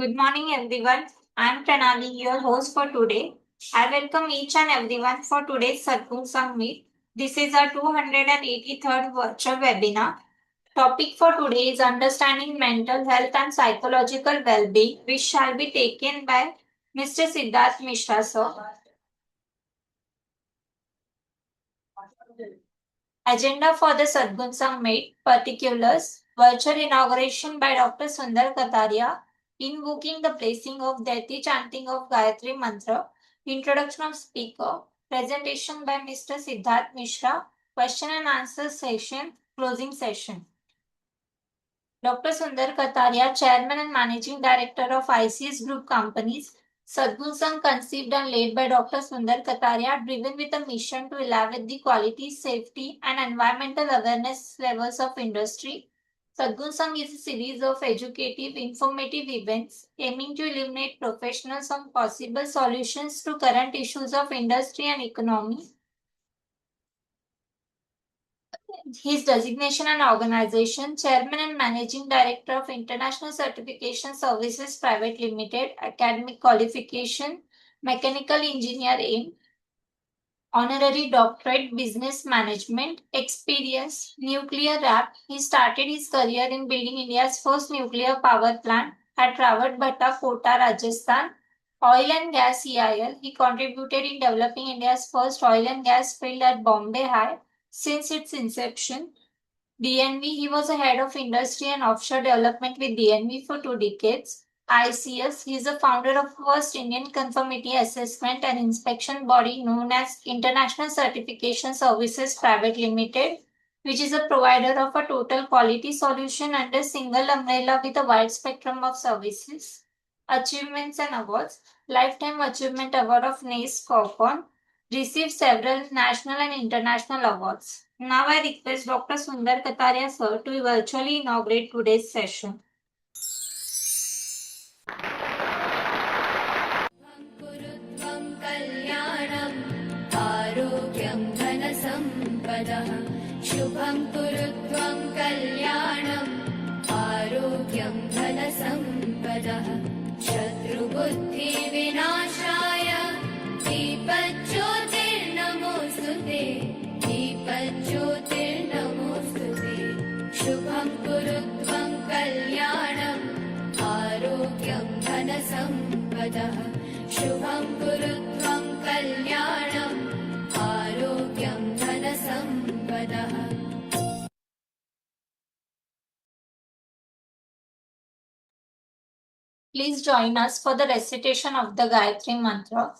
Good morning, everyone. I'm Pranali, your host for today. I welcome each and everyone for today's Sadhguru Summit. This is our 283rd virtual webinar. Topic for today is understanding mental health and psychological well-being, which shall be taken by Mr. Siddharth Mishra, sir. Agenda for the Sadhguru Summit, particulars, virtual inauguration by Dr. Sundar Kataria, invoking the blessing of deity chanting of Gayatri Mantra, introduction of speaker, presentation by Mr. Siddharth Mishra, question and answer session, closing session. Dr. Sundar Kataria, Chairman and Managing Director of ICS Group Companies, Sadhguru Sangh conceived and led by Dr. Sundar Kataria, driven with a mission to elevate the quality, safety, and environmental awareness levels of industry. Sadhguru Sangh is a series of educative, informative events aiming to illuminate professionals on possible solutions to current issues of industry and economy. His designation and organization, Chairman and Managing Director of International Certification Services Private Limited, Academic Qualification, Mechanical Engineer in Honorary Doctorate Business Management, Experience, Nuclear Rap. He started his career in building India's first nuclear power plant at Rawatbhatta, Kota, Rajasthan. Oil and Gas EIL. He contributed in developing India's first oil and gas field at Bombay High since its inception. DNV, he was a head of industry and offshore development with DNV for 2 decades. ICS, he is the founder of first Indian conformity assessment and inspection body known as International Certification Services Private Limited, which is a provider of a total quality solution under single umbrella with a wide spectrum of services. Achievements and awards. Lifetime Achievement Award of NACE Corpon, received several national and international awards. Now I request Dr. Sundar Kataria sir to virtually inaugurate today's session. शुभं कुरु त्वं कल्याणम् आरोग्यं धनसम्पदः शत्रुबुद्धिविनाशाय दीपज्योतिर्नमोऽस्तुते दीपज्योतिर्नमोऽस्तुते शुभं कुरु त्वं कल्याणम् आरोग्यं धनसम्पदः शुभं कुरु त्वं कल्याणम् आरोग्यं धनसम्पदः. Please join us for the recitation of the Gayatri Mantra.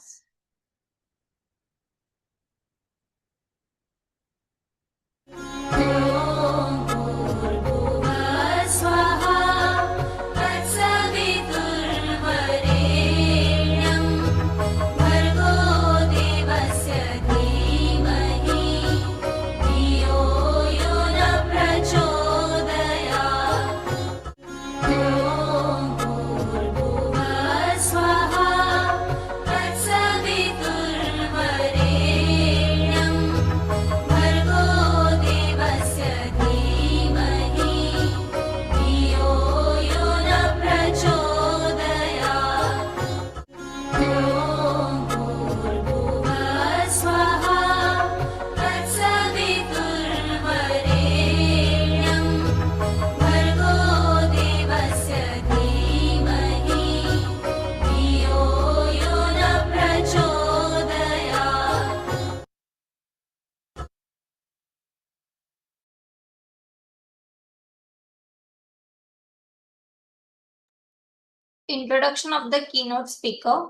Introduction of the keynote speaker.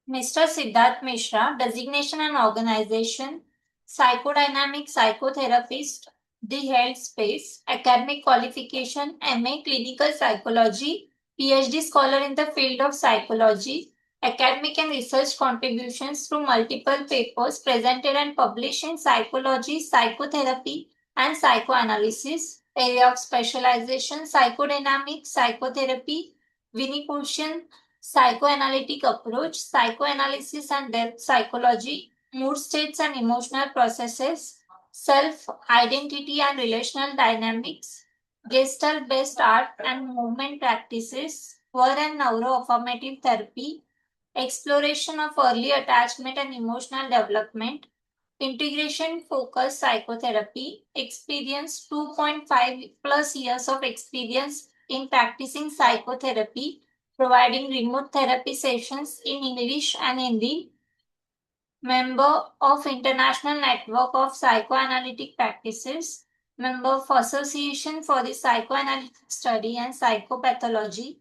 Mr. Siddharth Mishra, designation and organization, psychodynamic psychotherapist, the health space, academic qualification, MA clinical psychology, PhD scholar in the field of psychology, academic and research contributions through multiple papers presented and published in psychology, psychotherapy, and psychoanalysis. Area of specialization, psychodynamic psychotherapy, Vinipushan psychoanalytic approach, psychoanalysis and depth psychology, mood states and emotional processes, self identity and relational dynamics, Gestalt based art and movement practices, were and neuroaffirmative therapy, exploration of early attachment and emotional development, integration focused psychotherapy, experience 2.5 plus years of experience in practicing psychotherapy, providing remote therapy sessions in English and Hindi, member of International Network of Psychoanalytic Practices, member of Association for the Psychoanalytic Study and Psychopathology,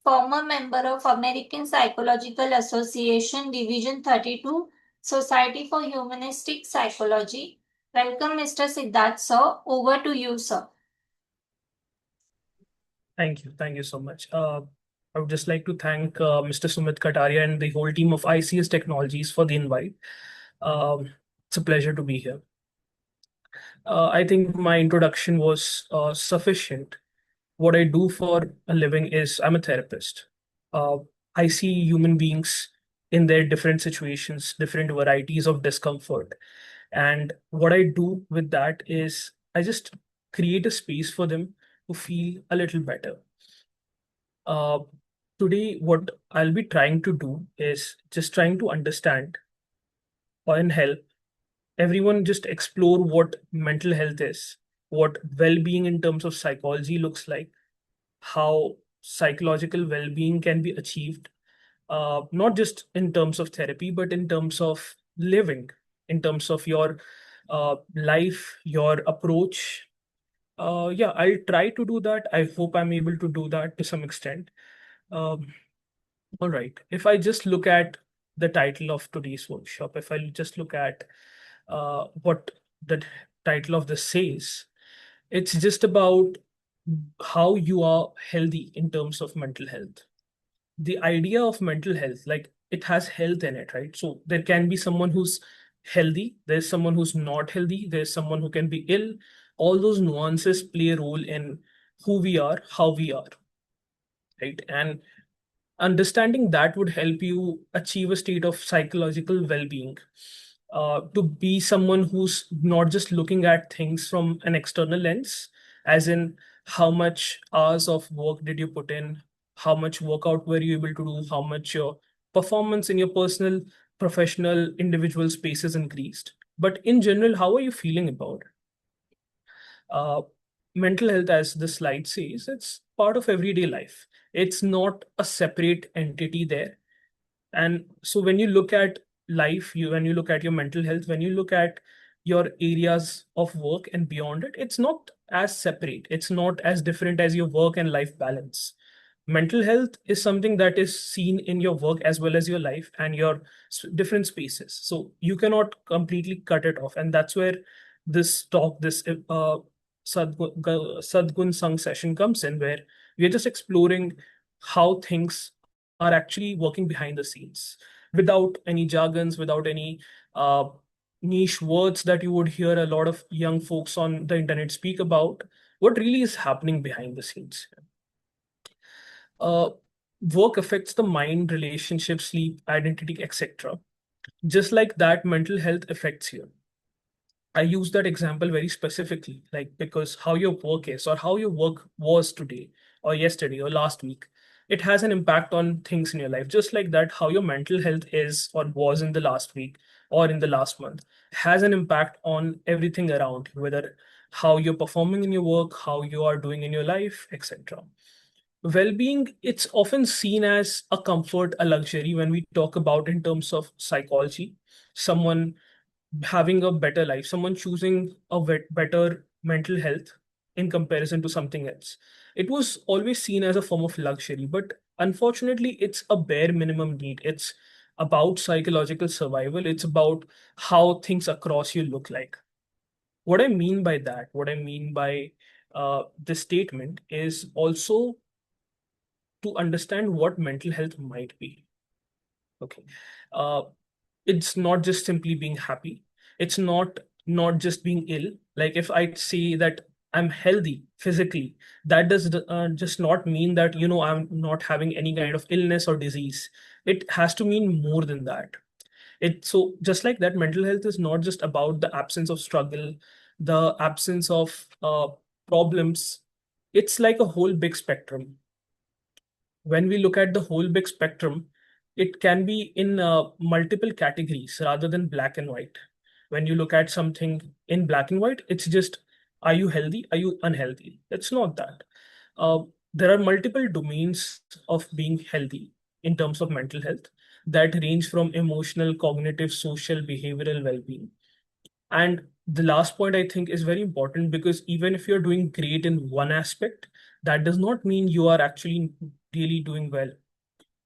former member of American Psychological Association Division 32, Society for Humanistic Psychology. Welcome, Mr. Siddharth, sir. Over to you, sir. Thank you. Thank you so much. I would just like to thank Mr. Sumit Kataria and the whole team of ICS Technologies for the invite. It's a pleasure to be here. I think my introduction was sufficient. What I do for a living is I'm a therapist. Uh, I see human beings in their different situations, different varieties of discomfort. And what I do with that is I just create a space for them to feel a little better. Uh, Today, what I'll be trying to do is just trying to understand and help everyone just explore what mental health is, what well-being in terms of psychology looks like, how psychological well-being can be achieved, not just in terms of therapy, but in terms of living, in terms of your life, your approach. Yeah, I'll try to do that. I hope I'm able to do that to some extent. Um, all right. If I just look at the title of today's workshop, if I just look at what the title of this says, it's just about how you are healthy in terms of mental health. The idea of mental health, like it has health in it, right? So there can be someone who's healthy, there's someone who's not healthy, there's someone who can be ill. All those nuances play a role in who we are, how we are, right? And understanding that would help you achieve a state of psychological well-being, to be someone who's not just looking at things from an external lens, as in how much hours of work did you put in, how much workout were you able to do, how much your performance in your personal, professional, individual spaces increased, but in general, how are you feeling about it? uh, Mental health, as the slide says, it's part of everyday life. It's not a separate entity there. And so when you look at life, when you look at your mental health, when you look at your areas of work and beyond it, it's not as separate. It's not as different as your work and life balance. Mental health is something that is seen in your work as well as your life and your different spaces. So you cannot completely cut it off. And that's where this talk, this Sadgun Sang session comes in, where we are just exploring how things are actually working behind the scenes without any jargons, without any uh, niche words that you would hear a lot of young folks on the internet speak about. What really is happening behind the scenes? uh, Work affects the mind, relationship, sleep, identity, etc. Just like that, mental health affects you. I use that example very specifically, like because how your work is or how your work was today or yesterday or last week, it has an impact on things in your life. Just like that, how your mental health is or was in the last week or in the last month has an impact on everything around you, whether how you're performing in your work, how you are doing in your life, etc. Well-being, it's often seen as a comfort, a luxury when we talk about in terms of psychology. Someone having a better life, someone choosing a better mental health in comparison to something else. It was always seen as a form of luxury, but unfortunately, it's a bare minimum need. It's about psychological survival. It's about how things across you look like. What I mean by that, what I mean by this statement is also to understand what mental health might be. Okay. Uh, it's not just simply being happy. It's not just being ill. Like if I say that I'm healthy physically, that does just not mean that I'm not having any kind of illness or disease. It has to mean more than that. So just like that, mental health is not just about the absence of struggle, the absence of problems. It's like a whole big spectrum. When we look at the whole big spectrum, it can be in multiple categories rather than black and white. When you look at something in black and white, it's just, are you healthy? Are you unhealthy? It's not that. Uh, there are multiple domains of being healthy in terms of mental health that range from emotional, cognitive, social, behavioral well being. And the last point I think is very important, because even if you're doing great in one aspect, that does not mean you are actually really doing well.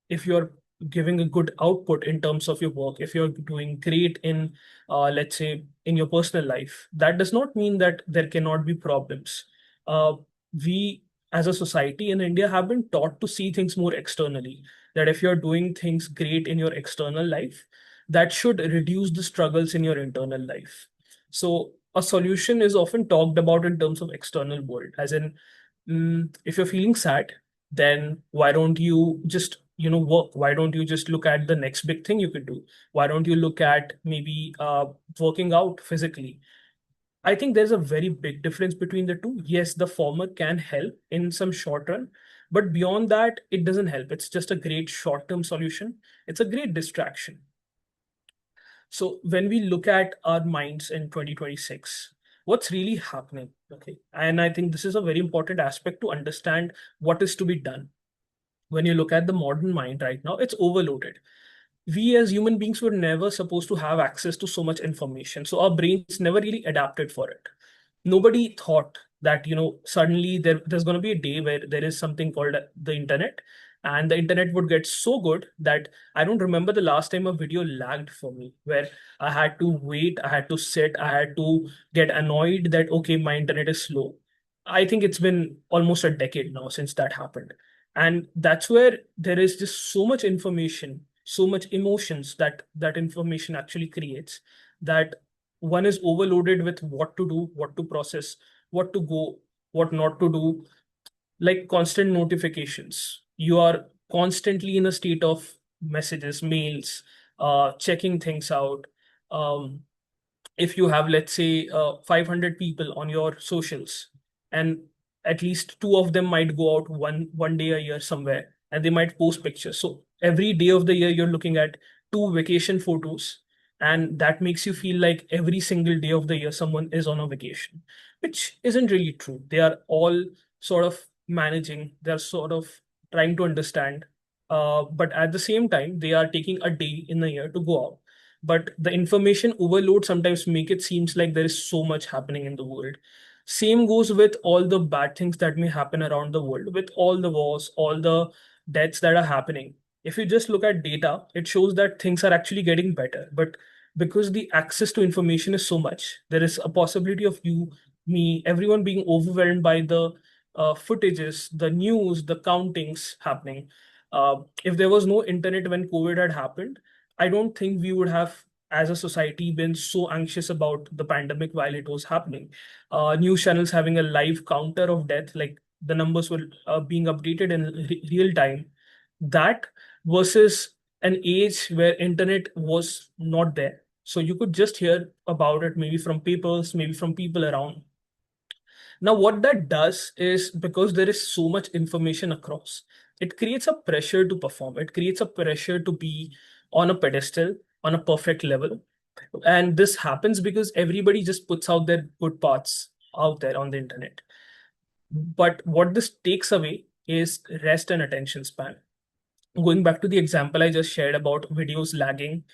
If you're giving a good output in terms of your work, if you're doing great in, let's say, in your personal life, that does not mean that there cannot be problems. We, as a society in India, have been taught to see things more externally. That if you're doing things great in your external life, that should reduce the struggles in your internal life. So a solution is often talked about in terms of external world, as in, if you're feeling sad, then why don't you just work? Why don't you just look at the next big thing you could do? Why don't you look at maybe working out physically? I think there's a very big difference between the two. Yes, the former can help in some short run, but beyond that, it doesn't help. It's just a great short term solution. It's a great distraction. So when we look at our minds in 2026, what's really happening? Okay. And I think this is a very important aspect to understand what is to be done. When you look at the modern mind right now, it's overloaded. We as human beings were never supposed to have access to so much information. So our brains never really adapted for it. Nobody thought that, suddenly there's going to be a day where there is something called the internet, and the internet would get so good that I don't remember the last time a video lagged for me, where I had to wait, I had to sit, I had to get annoyed that, okay, my internet is slow. I think it's been almost a decade now since that happened. And that's where there is just so much information, so much emotions that information actually creates, that one is overloaded with what to do, what to process, what to go, what not to do. Like constant notifications, you are constantly in a state of messages, mails, checking things out. um, if you have, let's say, 500 people on your socials, and at least two of them might go out one day a year somewhere, and they might post pictures, so every day of the year you're looking at two vacation photos, and that makes you feel like every single day of the year someone is on a vacation, which isn't really true. They are all sort of managing, they're sort of trying to understand, but at the same time they are taking a day in the year to go out. But the information overload sometimes make it seems like there is so much happening in the world. Same goes with all the bad things that may happen around the world, with all the wars, all the deaths that are happening. If you just look at data, it shows that things are actually getting better, but because the access to information is so much, there is a possibility of you, me, everyone being overwhelmed by the footages, the news, the countings happening. If there was no internet when COVID had happened, I don't think we would have, as a society, been so anxious about the pandemic while it was happening. News channels having a live counter of death, like the numbers were being updated in real time. That versus an age where internet was not there. So you could just hear about it maybe from papers, maybe from people around. Now, what that does is, because there is so much information across, it creates a pressure to perform. It creates a pressure to be on a pedestal, on a perfect level. And this happens because everybody just puts out their good parts out there on the internet. But what this takes away is rest and attention span. Going back to the example I just shared about videos lagging,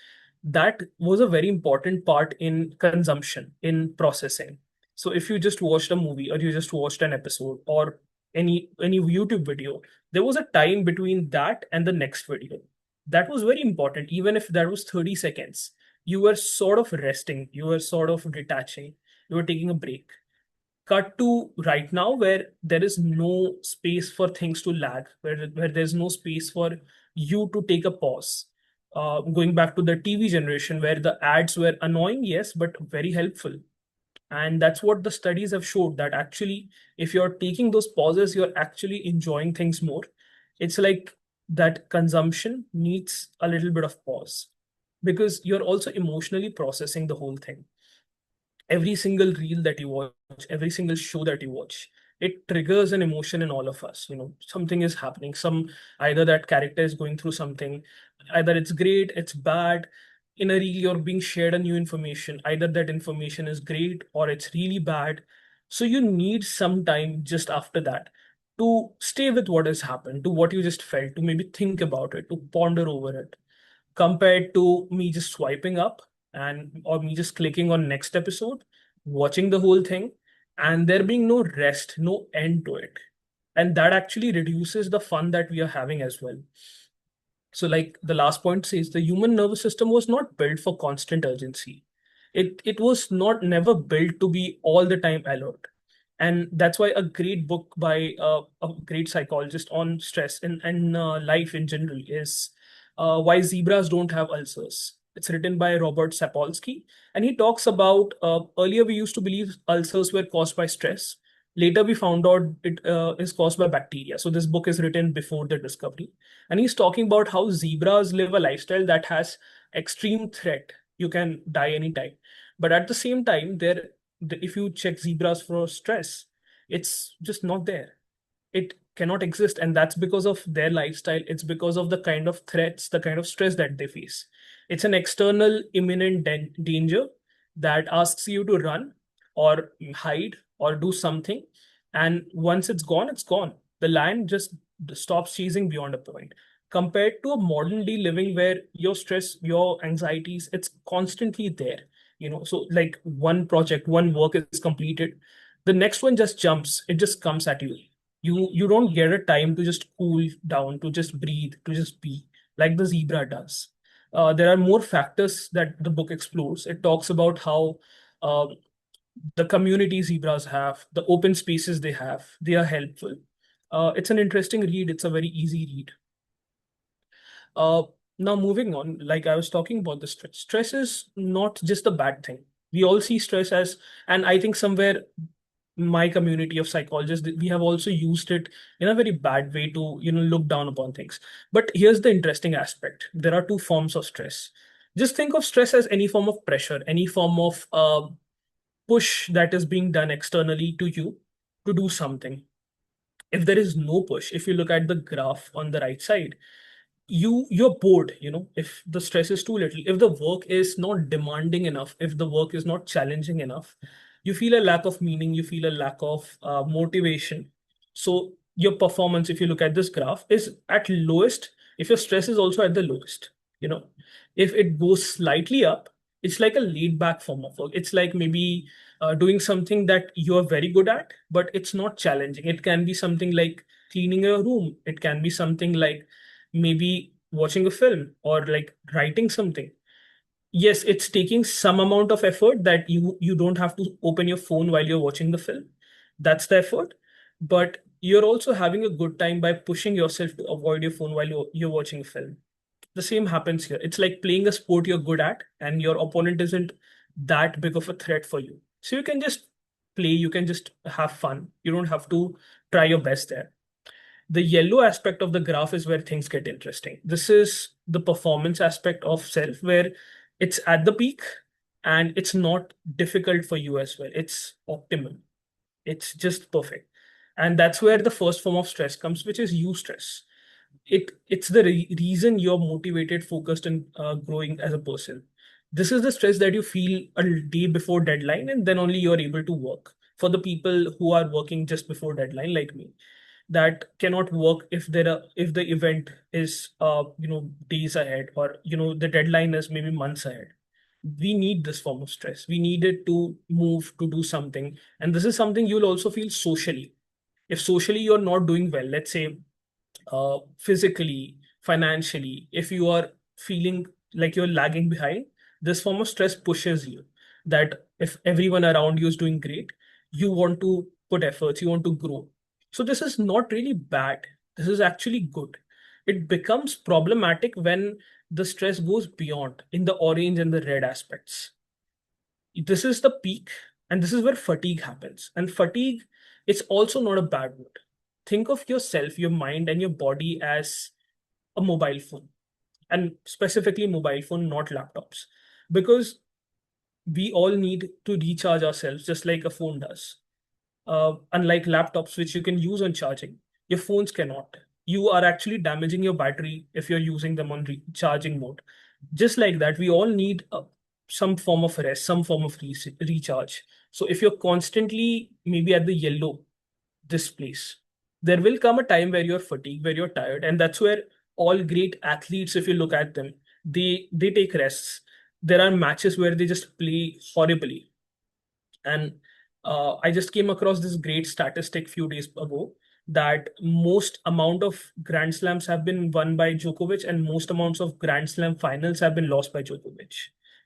that was a very important part in consumption, in processing. So if you just watched a movie, or you just watched an episode, or any YouTube video, there was a time between that and the next video. That was very important. Even if that was 30 seconds, you were sort of resting, you were sort of detaching, you were taking a break. Cut to right now, where there is no space for things to lag, where there's no space for you to take a pause. Going back to the TV generation, where the ads were annoying, yes, but very helpful. And that's what the studies have showed, that actually, if you're taking those pauses, you're actually enjoying things more. It's like that consumption needs a little bit of pause. because you're also emotionally processing the whole thing. Every single reel that you watch, every single show that you watch, it triggers an emotion in all of us. Something is happening. Either that character is going through something, either it's great, it's bad. In a reel, you're being shared a new information. Either that information is great or it's really bad. So you need some time just after that to stay with what has happened, to what you just felt, to maybe think about it, to ponder over it, compared to me just swiping up and or me just clicking on next episode, watching the whole thing, and there being no rest, no end to it. And that actually reduces the fun that we are having as well. So, like the last point says, the human nervous system was not built for constant urgency. It was not never built to be all the time alert. And that's why a great book by a great psychologist on stress and life in general is Why Zebras Don't Have Ulcers. It's written by Robert Sapolsky, and he talks about earlier we used to believe ulcers were caused by stress. Later, we found out it is caused by bacteria. So this book is written before the discovery, and he's talking about how zebras live a lifestyle that has extreme threat. You can die anytime, but at the same time, if you check zebras for stress, it's just not there. It cannot exist, and that's because of their lifestyle. It's because of the kind of threats, the kind of stress that they face. It's an external imminent danger that asks you to run or hide or do something, and once it's gone. The lion just stops chasing beyond a point, compared to a modern day living where your stress, your anxieties, it's constantly there. So like one project, one work is completed, the next one just jumps, it just comes at you. You don't get a time to just cool down, to just breathe, to just be, like the zebra does. There are more factors that the book explores. It talks about how uh, the community zebras have, the open spaces they are helpful. It's an interesting read. It's a very easy read. Uh, Now moving on, like I was talking about the stress. Stress is not just a bad thing. We all see stress as, and I think somewhere my community of psychologists, we have also used it in a very bad way to look down upon things. But here's the interesting aspect: there are two forms of stress. Just think of stress as any form of pressure, any form of push that is being done externally to you to do something. If there is no push, if you look at the graph on the right side, you're bored. If the stress is too little, if the work is not demanding enough, if the work is not challenging enough, you feel a lack of meaning, you feel a lack of motivation. So your performance, if you look at this graph, is at lowest if your stress is also at the lowest. you know if it goes slightly up, it's like a laid back form of work. It's like maybe doing something that you're very good at, but it's not challenging. It can be something like cleaning your room, it can be something like maybe watching a film or like writing something. Yes, it's taking some amount of effort that you don't have to open your phone while you're watching the film. That's the effort. But you're also having a good time by pushing yourself to avoid your phone while you're watching a film. The same happens here. It's like playing a sport you're good at and your opponent isn't that big of a threat for you, so you can just play, you can just have fun, you don't have to try your best there. The yellow aspect of the graph is where things get interesting. This is the performance aspect of self, where it's at the peak and it's not difficult for you as well. It's optimal. It's just perfect. And that's where the first form of stress comes, which is eustress. It's the reason you're motivated, focused, and growing as a person. This is the stress that you feel a day before deadline, and then only you're able to work. For the people who are working just before deadline, like me, that cannot work if the event is days ahead, or the deadline is maybe months ahead. We need this form of stress. We need it to move, to do something. And this is something you'll also feel socially. If socially you're not doing well, let's say physically, financially, if you are feeling like you're lagging behind, this form of stress pushes you. That if everyone around you is doing great, you want to put efforts, you want to grow. So this is not really bad. This is actually good. It becomes problematic when the stress goes beyond in the orange and the red aspects. This is the peak, and this is where fatigue happens. And fatigue, it's also not a bad word. Think of yourself, your mind, and your body as a mobile phone. and specifically mobile phone, not laptops, because we all need to recharge ourselves just like a phone does. Unlike laptops, which you can use on charging, your phones cannot. You are actually damaging your battery if you're using them on charging mode. Just like that, we all need some form of rest, some form of recharge. So if you're constantly maybe at the yellow displays, there will come a time where you're fatigued, where you're tired, and that's where all great athletes, if you look at them, they take rests. There are matches where they just play horribly, and I just came across this great statistic few days ago that most amount of Grand Slams have been won by Djokovic, and most amounts of Grand Slam finals have been lost by Djokovic.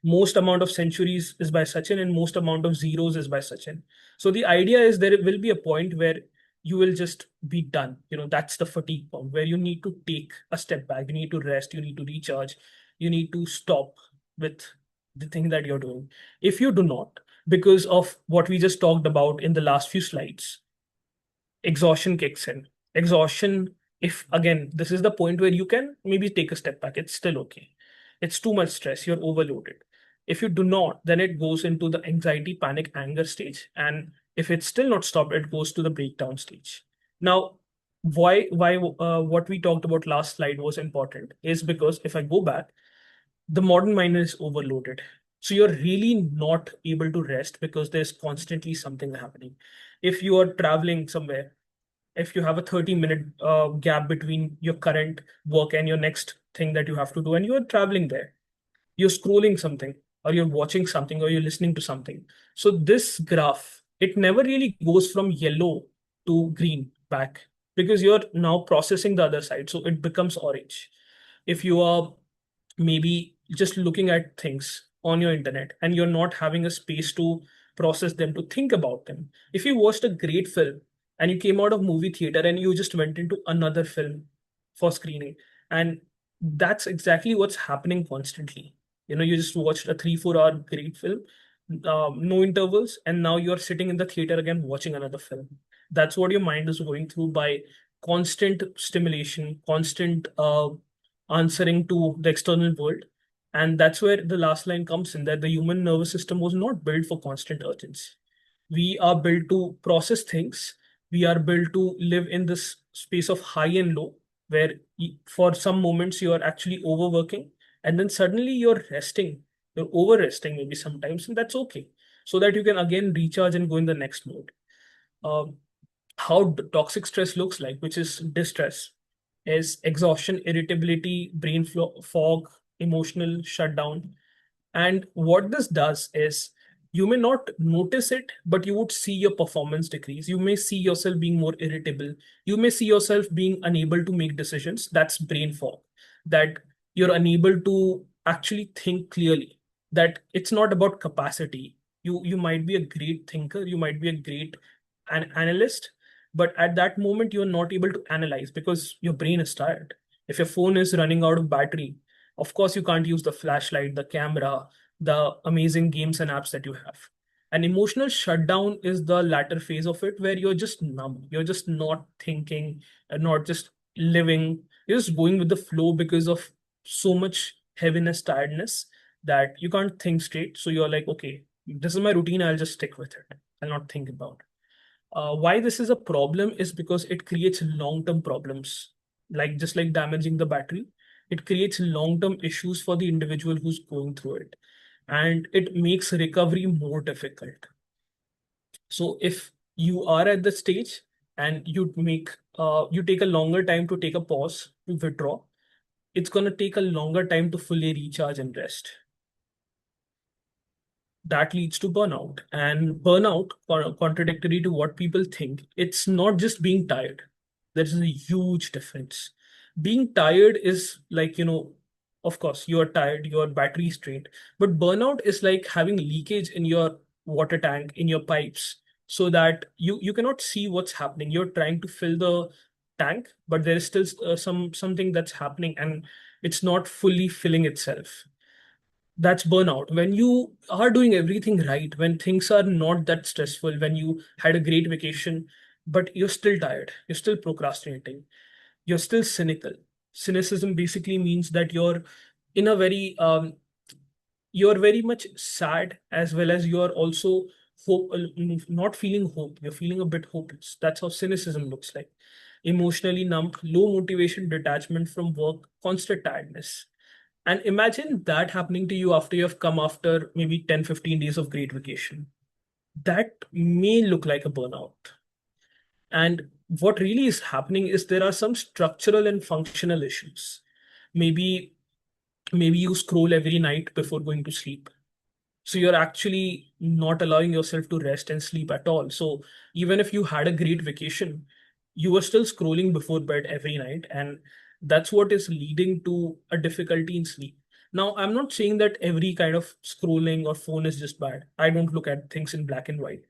Most amount of centuries is by Sachin, and most amount of zeros is by Sachin. So the idea is there will be a point where you will just be done. That's the fatigue point where you need to take a step back. You need to rest. You need to recharge. You need to stop with the thing that you're doing. If you do not, because of what we just talked about in the last few slides, exhaustion kicks in. Exhaustion, if again, this is the point where you can maybe take a step back, it's still okay. It's too much stress, you're overloaded. If you do not, then it goes into the anxiety, panic, anger stage. And if it's still not stopped, it goes to the breakdown stage. Now, why what we talked about last slide was important is because if I go back, the modern mind is overloaded. So you're really not able to rest because there's constantly something happening. If you are traveling somewhere, if you have a 30-minute gap between your current work and your next thing that you have to do, and you're traveling there, you're scrolling something, or you're watching something, or you're listening to something. So this graph, it never really goes from yellow to green back because you're now processing the other side. So it becomes orange. If you are maybe just looking at things on your internet and you're not having a space to process them, to think about them. If you watched a great film and you came out of movie theater and you just went into another film for screening, and that's exactly what's happening constantly. You just watched a 3-4 hour great film, no intervals, and now you're sitting in the theater again watching another film. That's what your mind is going through by constant stimulation, constant answering to the external world. And that's where the last line comes in, that the human nervous system was not built for constant urgency. We are built to process things. We are built to live in this space of high and low, where for some moments you are actually overworking, and then suddenly you're resting, you're over resting maybe sometimes, and that's okay. So that you can again recharge and go in the next mode. Um, how toxic stress looks like, which is distress, is exhaustion, irritability, fog, emotional shutdown. And what this does is you may not notice it, but you would see your performance decrease. You may see yourself being more irritable. You may see yourself being unable to make decisions. That's brain fog, that you're unable to actually think clearly, that it's not about capacity. You might be a great thinker, you might be a great analyst, but at that moment you're not able to analyze because your brain is tired. If your phone is running out of battery, of course you can't use the flashlight, the camera, the amazing games and apps that you have. An emotional shutdown is the latter phase of it, where you're just numb, you're just not thinking and not just living, you're just going with the flow because of so much heaviness, tiredness, that you can't think straight. So you're like, okay, this is my routine, I'll just stick with it, I'll not think about it. Why this is a problem is because it creates long-term problems, like just like damaging the battery. It creates long-term issues for the individual who's going through it, and it makes recovery more difficult. So if you are at the stage and you take a longer time to take a pause, to withdraw, it's going to take a longer time to fully recharge and rest. That leads to burnout. And burnout, contradictory to what people think, it's not just being tired. There's a huge difference. Being tired is like, of course, you're tired, your battery is drained. But burnout is like having leakage in your water tank, in your pipes, so that you cannot see what's happening. You're trying to fill the tank, but there is still something that's happening, and it's not fully filling itself. That's burnout. When you are doing everything right, when things are not that stressful, when you had a great vacation, but you're still tired, you're still procrastinating, you're still cynical. Cynicism basically means that in a very you're very much sad, as well as you're also not feeling hope. You're feeling a bit hopeless. That's how cynicism looks like. Emotionally numb, low motivation, detachment from work, constant tiredness. And imagine that happening to you after you've come after maybe 10, 15 days of great vacation. That may look like a burnout. And what really is happening is there are some structural and functional issues. Maybe maybe you scroll every night before going to sleep, so you're actually not allowing yourself to rest and sleep at all. So even if you had a great vacation, you were still scrolling before bed every night, and that's what is leading to a difficulty in sleep. Now, I'm not saying that every kind of scrolling or phone is just bad. I don't look at things in black and white,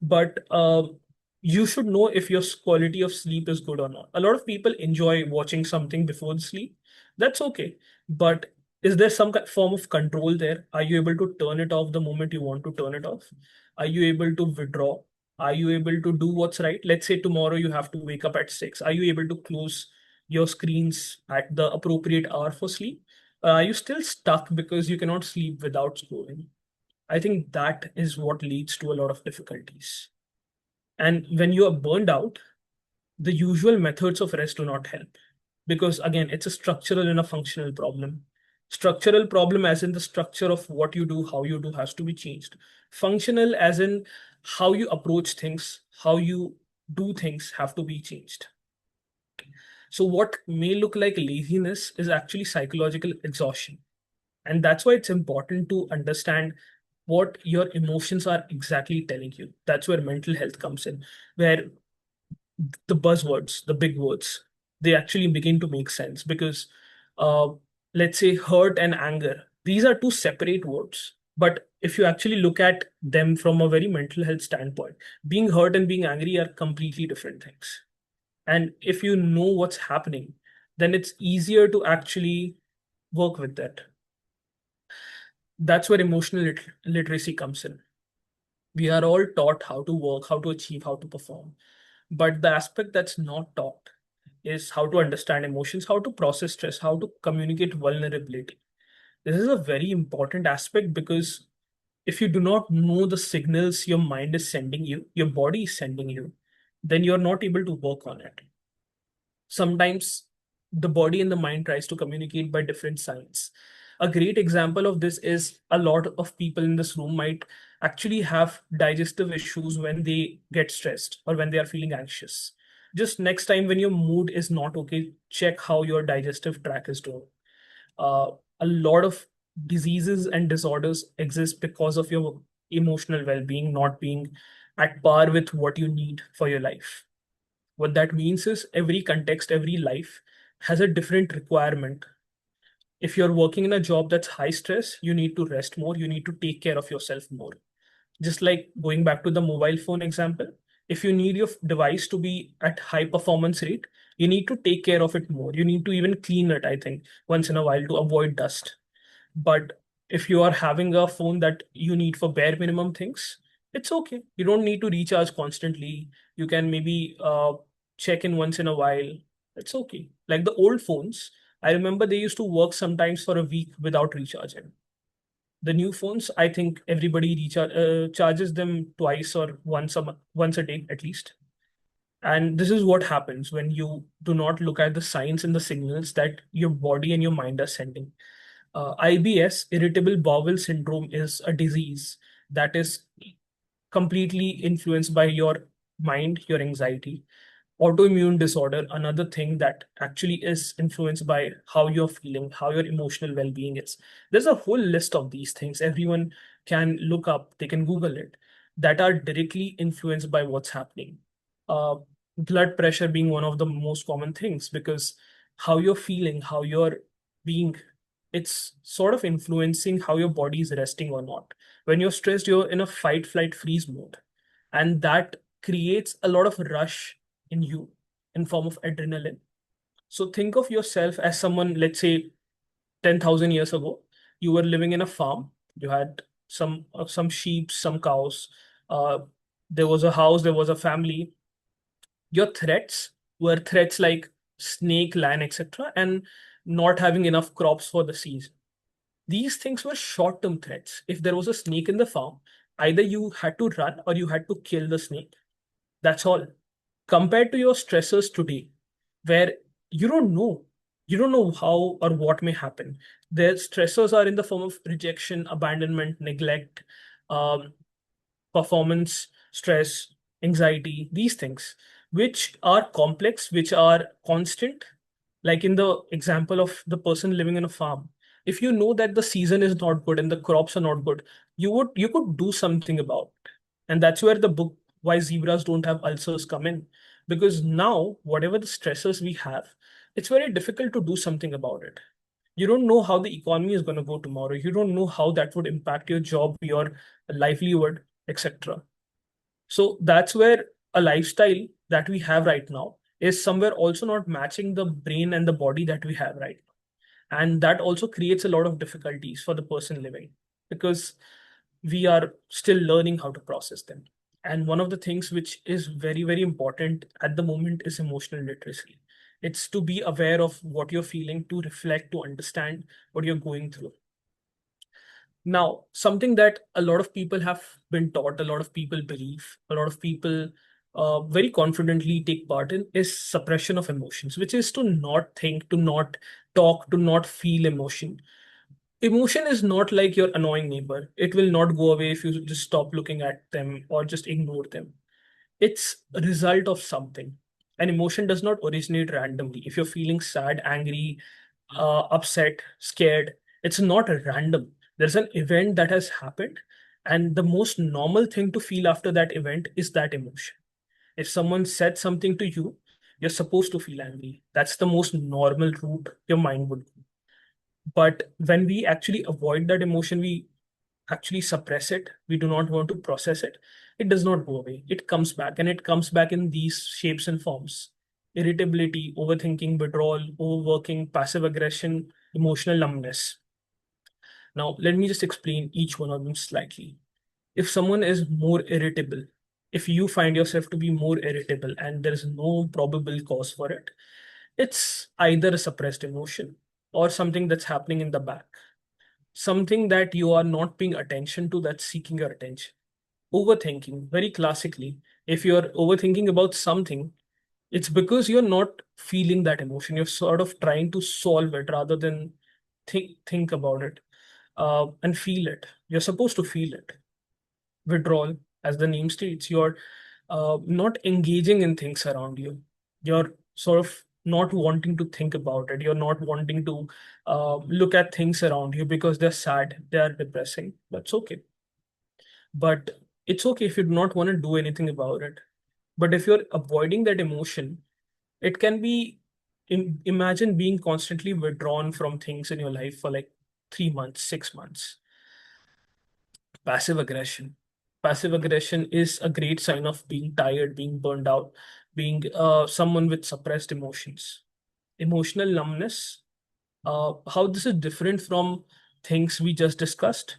but you should know if your quality of sleep is good or not. A lot of people enjoy watching something before sleep. That's okay, but is there some form of control there? Are you able to turn it off the moment you want to turn it off? Are you able to withdraw? Are you able to do what's right? Let's say tomorrow you have to wake up at 6. Are you able to close your screens at the appropriate hour for sleep? Are you still stuck because you cannot sleep without scrolling? I think that is what leads to a lot of difficulties. And when you are burned out, the usual methods of rest do not help, because again, it's a structural and a functional problem. Structural problem as in the structure of what you do, how you do, has to be changed. Functional as in how you approach things, how you do things have to be changed. So what may look like laziness is actually psychological exhaustion. And that's why it's important to understand what your emotions are exactly telling you. That's where mental health comes in, where the buzzwords, the big words, they actually begin to make sense. Because uh, let's say hurt and anger, these are two separate words. But if you actually look at them from a very mental health standpoint, being hurt and being angry are completely different things. And if you know what's happening, then it's easier to actually work with that. That's where emotional literacy comes in. We are all taught how to work, how to achieve, how to perform. But the aspect that's not taught is how to understand emotions, how to process stress, how to communicate vulnerability. This is a very important aspect, because if you do not know the signals your mind is sending you, your body is sending you, then you're not able to work on it. Sometimes the body and the mind tries to communicate by different signs. A great example of this is a lot of people in this room might actually have digestive issues when they get stressed or when they are feeling anxious. Just next time when your mood is not okay, check how your digestive tract is doing. uh, a lot of diseases and disorders exist because of your emotional well-being not being at par with what you need for your life. What that means is every context, every life has a different requirement. If you're working in a job that's high stress, you need to rest more, you need to take care of yourself more. Just like going back to the mobile phone example, if you need your device to be at high performance rate, you need to take care of it more. You need to even clean it, I think, once in a while to avoid dust. But if you are having a phone that you need for bare minimum things, it's okay. You don't need to recharge constantly. You can maybe check in once in a while. It's okay. Like the old phones, I remember they used to work sometimes for a week without recharging. The new phones, I think everybody charges them twice or once a day at least. And this is what happens when you do not look at the signs and the signals that your body and your mind are sending. IBS, irritable bowel syndrome, is a disease that is completely influenced by your mind, your anxiety. Autoimmune disorder, another thing that actually is influenced by how you're feeling, how your emotional well-being is. There's a whole list of these things everyone can look up, they can Google it, that are directly influenced by what's happening. Uh, Blood pressure being one of the most common things, because how you're feeling, how you're being, it's sort of influencing how your body is resting or not. When you're stressed, you're in a fight, flight, freeze mode. And that creates a lot of rush in you in form of adrenaline. So think of yourself as someone, let's say 10,000 years ago, you were living in a farm. You had some sheep, some cows. Uh, there was a house, there was a family. Your threats were threats like snake, lion, etc., and not having enough crops for the season. These things were short-term threats. If there was a snake in the farm, either you had to run or you had to kill the snake. That's all. Compared to your stressors today, where you don't know, you don't know how or what may happen. Their stressors are in the form of rejection, abandonment, neglect, um, performance, stress, anxiety, these things, which are complex, which are constant. Like in the example of the person living in a farm, if you know that the season is not good and the crops are not good, you could do something about it. And that's where the book Why Zebras Don't Have Ulcers come in. Because now, whatever the stressors we have, it's very difficult to do something about it. You don't know how the economy is going to go tomorrow. You don't know how that would impact your job, your livelihood, etc. So that's where a lifestyle that we have right now is somewhere also not matching the brain and the body that we have right now. And that also creates a lot of difficulties for the person living because we are still learning how to process them. And one of the things which is very, very important at the moment is emotional literacy. It's to be aware of what you're feeling, to reflect, to understand what you're going through. Now, something that a lot of people have been taught, a lot of people believe, a lot of people very confidently take part in is suppression of emotions, which is to not think, to not talk, to not feel emotion. Emotion is not like your annoying neighbor. It will not go away if you just stop looking at them or just ignore them. It's a result of something. An emotion does not originate randomly. If you're feeling sad, angry, upset, scared, it's not random. There's an event that has happened, and the most normal thing to feel after that event is that emotion. If someone said something to you, you're supposed to feel angry. That's the most normal route your mind would go. But when we actually avoid that emotion, we actually suppress it, we do not want to process it, it does not go away. It comes back, and it comes back in these shapes and forms: irritability, overthinking, withdrawal, overworking, passive aggression, emotional numbness. Now, let me just explain each one of them slightly. If someone is more irritable, if you find yourself to be more irritable and there is no probable cause for it, it's either a suppressed emotion or something that's happening in the back, something that you are not paying attention to that's seeking your attention. Overthinking, very classically, if you're overthinking about something, it's because you're not feeling that emotion. You're sort of trying to solve it rather than think about it and feel it. You're supposed to feel it. Withdrawal, as the name states, you're not engaging in things around you. You're sort of not wanting to think about it. You're not wanting to look at things around you because they're sad, they're depressing. That's okay. But it's okay if you do not want to do anything about it. But if you're avoiding that emotion, it can be imagine being constantly withdrawn from things in your life for like 3 months, 6 months. Passive aggression. Passive aggression is a great sign of being tired, being burned out, being someone with suppressed emotions. Emotional numbness, how this is different from things we just discussed.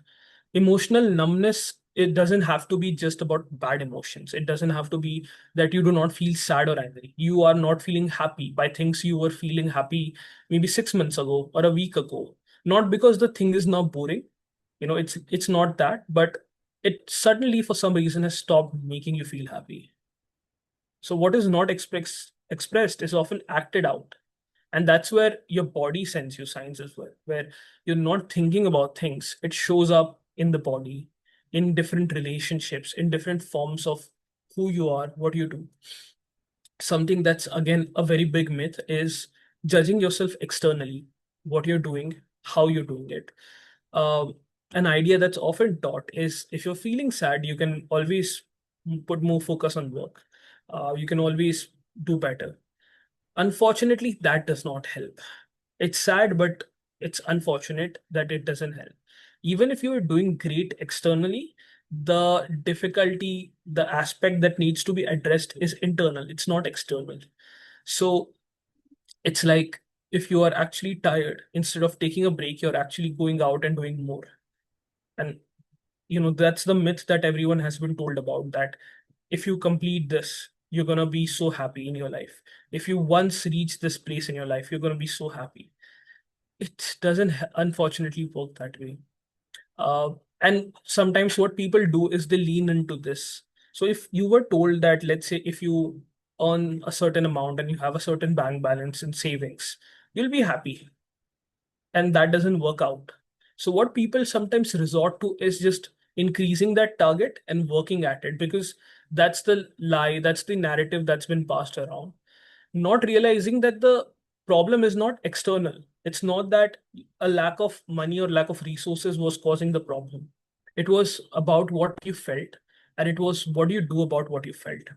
Emotional numbness, it doesn't have to be just about bad emotions. It doesn't have to be that you do not feel sad or angry. You are not feeling happy by things you were feeling happy maybe 6 months ago or a week ago. Not because the thing is now boring. It's not that, but it suddenly for some reason has stopped making you feel happy. So what is not expressed is often acted out. And that's where your body sends you signs as well, where you're not thinking about things. It shows up in the body, in different relationships, in different forms of who you are, what you do. Something that's, again, a very big myth is judging yourself externally, what you're doing, how you're doing it. Um, an idea that's often taught is if you're feeling sad, you can always put more focus on work. You can always do better. Unfortunately, that does not help. It's sad, but it's unfortunate that it doesn't help. Even if you're doing great externally, the difficulty, the aspect that needs to be addressed is internal, it's not external. So it's like if you are actually tired, instead of taking a break, you're actually going out and doing more. And that's the myth that everyone has been told about, that if you complete this, you're going to be so happy in your life. If you once reach this place in your life, you're going to be so happy. It doesn't unfortunately work that way. Uh, and sometimes what people do is they lean into this. So if you were told that, let's say, if you earn a certain amount and you have a certain bank balance in savings, you'll be happy. And that doesn't work out. So what people sometimes resort to is just increasing that target and working at it, because that's the lie, that's the narrative that's been passed around, not realizing that the problem is not external. It's not that a lack of money or lack of resources was causing the problem. It was about what you felt, and it was what you do about what you felt.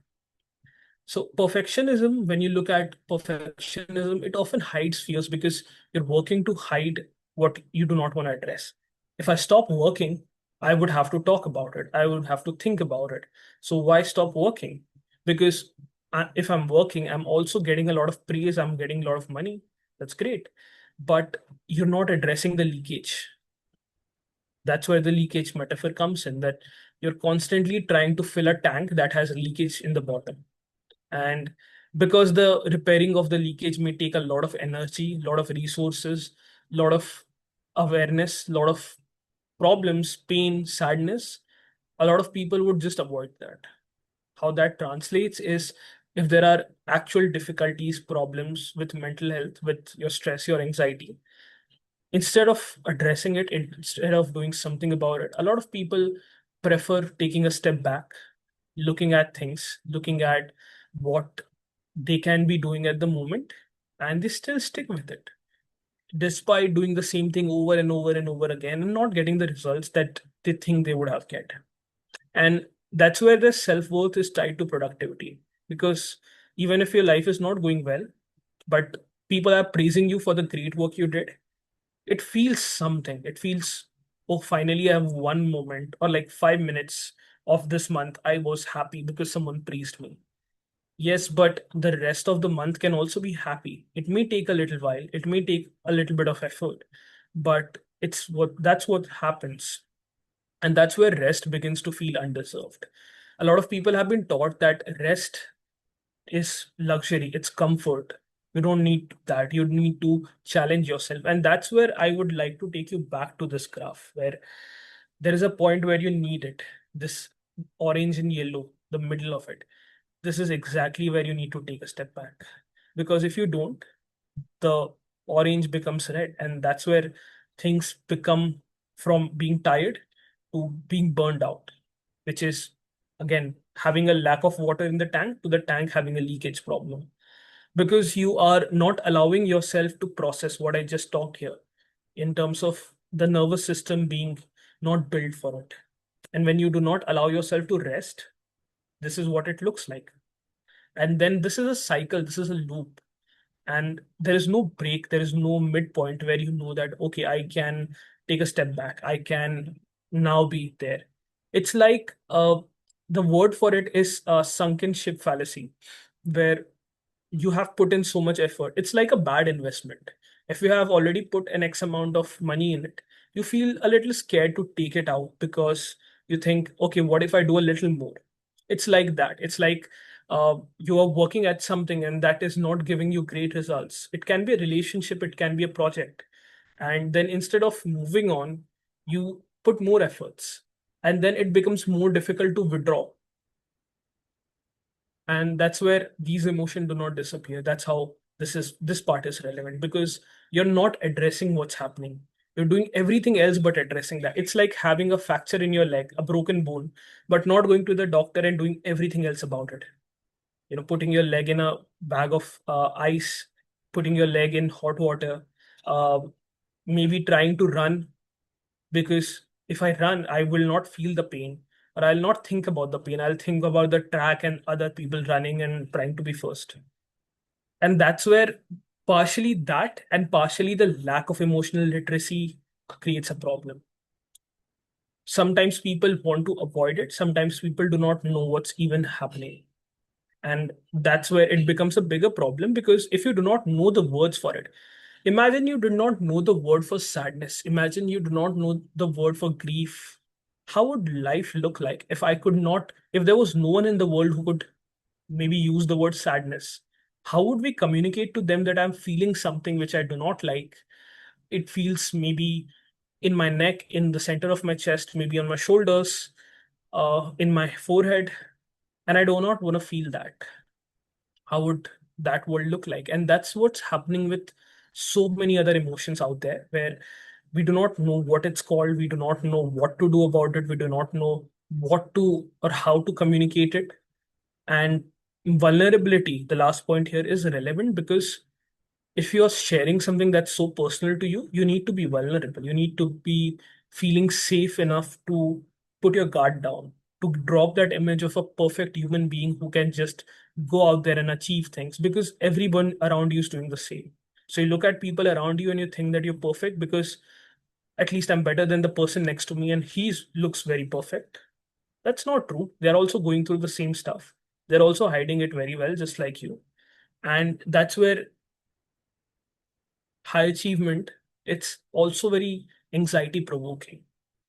So, perfectionism, when you look at perfectionism, it often hides fears because you're working to hide what you do not want to address. If I stop working, I would have to talk about it. I would have to think about it. So, why stop working? Because if I'm working, I'm also getting a lot of praise, I'm getting a lot of money. That's great. But you're not addressing the leakage. That's where the leakage metaphor comes in, that you're constantly trying to fill a tank that has leakage in the bottom. And because the repairing of the leakage may take a lot of energy, a lot of resources, a lot of awareness, a lot of problems, pain, sadness, a lot of people would just avoid that. How that translates is, if there are actual difficulties, problems with mental health, with your stress, your anxiety, instead of addressing it, instead of doing something about it, a lot of people prefer taking a step back, looking at things, looking at what they can be doing at the moment, and they still stick with it despite doing the same thing over and over and over again and not getting the results that they think they would have get. And that's where the self-worth is tied to productivity, because even if your life is not going well, but people are praising you for the great work you did, it feels something. It feels, oh, finally I have one moment or like 5 minutes of this month I was happy because someone praised me. Yes, but the rest of the month can also be happy. It may take a little while, it may take a little bit of effort, but that's what happens. And that's where rest begins to feel undeserved. A lot of people have been taught that rest is luxury, it's comfort. You don't need that. You need to challenge yourself. And that's where I would like to take you back to this graph, where there is a point where you need it. This orange and yellow, the middle of it. This is exactly where you need to take a step back. Because if you don't, the orange becomes red. And that's where things become from being tired to being burned out, which is, again, having a lack of water in the tank to the tank having a leakage problem, because you are not allowing yourself to process what I just talked here in terms of the nervous system being not built for it. And when you do not allow yourself to rest, this is what it looks like. And then this is a cycle, this is a loop, and there is no break, there is no midpoint where you know that, okay, I can take a step back, I can now be there. It's like the word for it is sunken ship fallacy, where you have put in so much effort. It's like a bad investment. If you have already put an X amount of money in it, you feel a little scared to take it out because you think, okay, what if I do a little more? It's like that. It's like you are working at something and that is not giving you great results. It can be a relationship, it can be a project. And then instead of moving on, you put more efforts. And then it becomes more difficult to withdraw, and that's where these emotions do not disappear. That's how this part is relevant, because you're not addressing what's happening. You're doing everything else but addressing that. It's like having a fracture in your leg, a broken bone, but not going to the doctor and doing everything else about it. Putting your leg in a bag of ice, putting your leg in hot water, uh, maybe trying to run, because if I run, I will not feel the pain, or I'll not think about the pain. I'll think about the track and other people running and trying to be first. And that's where partially that and partially the lack of emotional literacy creates a problem. Sometimes people want to avoid it, sometimes people do not know what's even happening. And that's where it becomes a bigger problem, because if you do not know the words for it, imagine you do not know the word for sadness. Imagine you do not know the word for grief. How would life look like if I could not, if there was no one in the world who could maybe use the word sadness, how would we communicate to them that I'm feeling something which I do not like? It feels maybe in my neck, in the center of my chest, maybe on my shoulders, in my forehead, and I do not want to feel that. How would that world look like? And that's what's happening with so many other emotions out there, where we do not know what it's called, we do not know what to do about it, we do not know what to or how to communicate it. And vulnerability, the last point here, is relevant because if you're sharing something that's so personal to you, you need to be vulnerable. You need to be feeling safe enough to put your guard down, to drop that image of a perfect human being who can just go out there and achieve things, because everyone around you is doing the same. So you look at people around you and you think that you're perfect because at least I'm better than the person next to me and he looks very perfect. That's not true. They're also going through the same stuff. They're also hiding it very well, just like you. And that's where high achievement, it's also very anxiety provoking.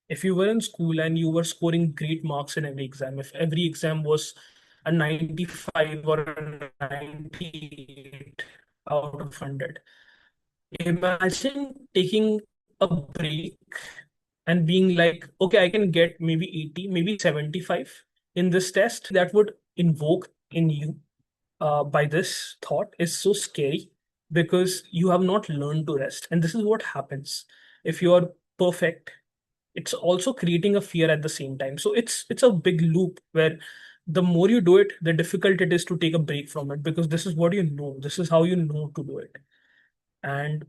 If you were in school and you were scoring great marks in every exam, if every exam was a 95 or a 98 out of 100, imagine taking a break and being like, okay, I can get maybe 80, maybe 75 in this test. That would invoke in you by this thought is so scary because you have not learned to rest. And this is what happens. If you are perfect, it's also creating a fear at the same time. So it's a big loop where the more you do it, the difficult it is to take a break from it, because this is what you know. This is how you know to do it. And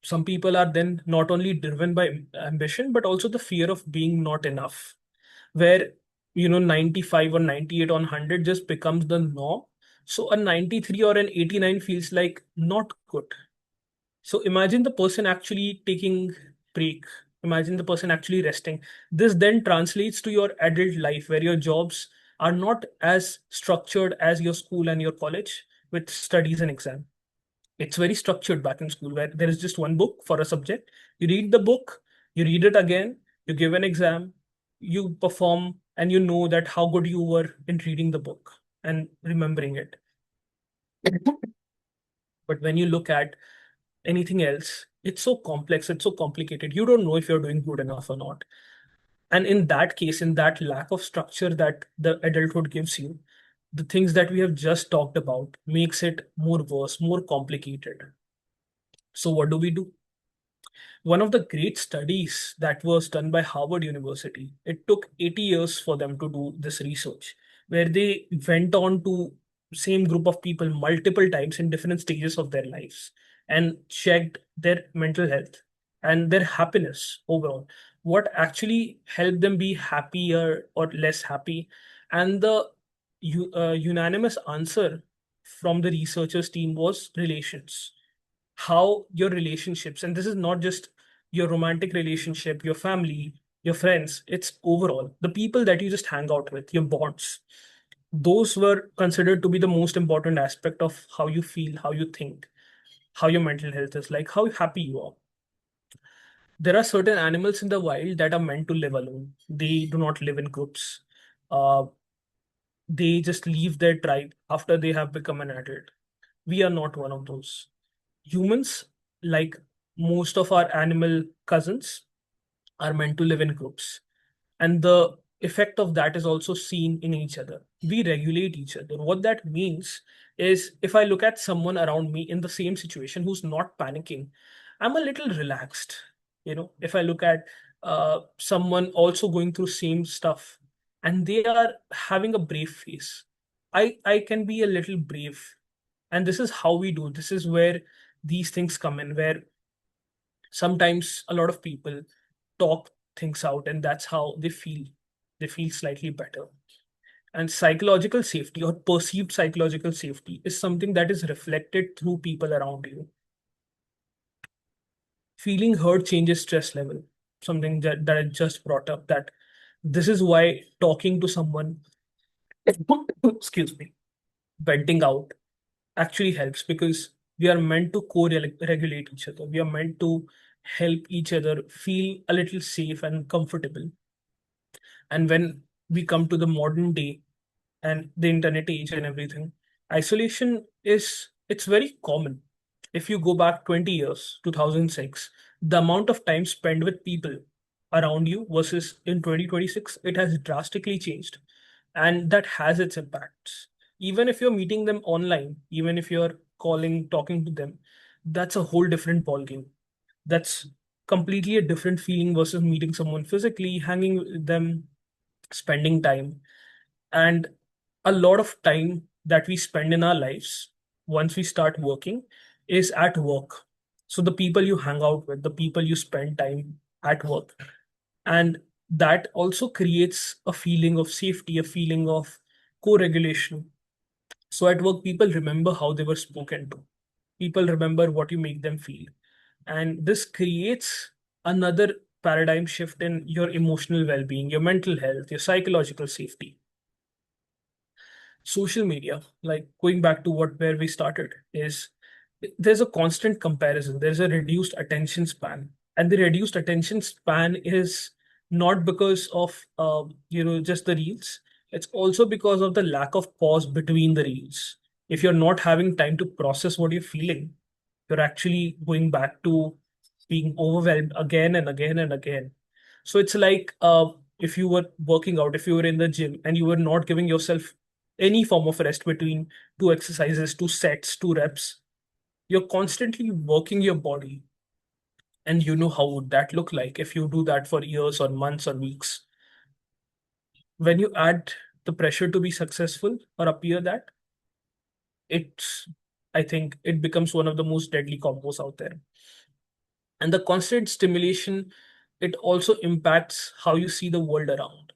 some people are then not only driven by ambition, but also the fear of being not enough, where 95 or 98 on 100 just becomes the norm. So a 93 or an 89 feels like not good. So imagine the person actually taking break. Imagine the person actually resting. This then translates to your adult life, where your jobs are not as structured as your school and your college with studies and exam. It's very structured back in school, where there is just one book for a subject. You read the book, you read it again, you give an exam, you perform, and you know that how good you were in reading the book and remembering it. But when you look at anything else, it's so complex, it's so complicated. You don't know if you're doing good enough or not. And in that case, in that lack of structure that the adulthood gives you, the things that we have just talked about makes it more worse, more complicated. So what do we do? One of the great studies that was done by Harvard University, it took 80 years for them to do this research, where they went on to same group of people multiple times in different stages of their lives and checked their mental health and their happiness overall. What actually helped them be happier or less happy? And the unanimous answer from the researchers team was relations. How your relationships, and this is not just your romantic relationship, your family, your friends, it's overall the people that you just hang out with, your bonds, those were considered to be the most important aspect of how you feel, how you think, how your mental health is, like how happy you are. There are certain animals in the wild that are meant to live alone. They do not live in groups. uh, they just leave their tribe after they have become an adult. We are not one of those. Humans, like most of our animal cousins, are meant to live in groups. And the effect of that is also seen in each other. We regulate each other. What that means is if I look at someone around me in the same situation who's not panicking, I'm a little relaxed. If I look at someone also going through same stuff and they are having a brave face, I can be a little brave. And this is how we do. This is where these things come in, where sometimes a lot of people talk things out and that's how they feel slightly better. And psychological safety or perceived psychological safety is something that is reflected through people around you. Feeling heard changes stress level, something that I just brought up, that this is why talking to someone excuse me, venting out actually helps, because we are meant to co-regulate each other. We are meant to help each other feel a little safe and comfortable. And when we come to the modern day, and the internet age and everything, isolation it's very common. If you go back 20 years, 2006, the amount of time spent with people around you versus in 2026, it has drastically changed. And that has its impacts. Even if you're meeting them online, even if you're calling, talking to them, that's a whole different ballgame. That's completely a different feeling versus meeting someone physically, hanging with them, spending time. And a lot of time that we spend in our lives once we start working is at work. So the people you hang out with, the people you spend time at work, and that also creates a feeling of safety, a feeling of co-regulation. So at work, people remember how they were spoken to, people remember what you make them feel, and this creates another paradigm shift in your emotional well-being, your mental health, your psychological safety. Social media, like going back to what where we started, is there's a constant comparison. There's a reduced attention span, and the reduced attention span is not because of just the reels. It's also because of the lack of pause between the reels. If you're not having time to process what you're feeling, you're actually going back to being overwhelmed again and again and again. So it's like if you were working out, if you were in the gym and you were not giving yourself any form of rest between two exercises, two sets, two reps, you're constantly working your body. And you know how would that look like if you do that for years or months or weeks. When you add the pressure to be successful or appear that, it's I think it becomes one of the most deadly combos out there. And the constant stimulation, it also impacts how you see the world around.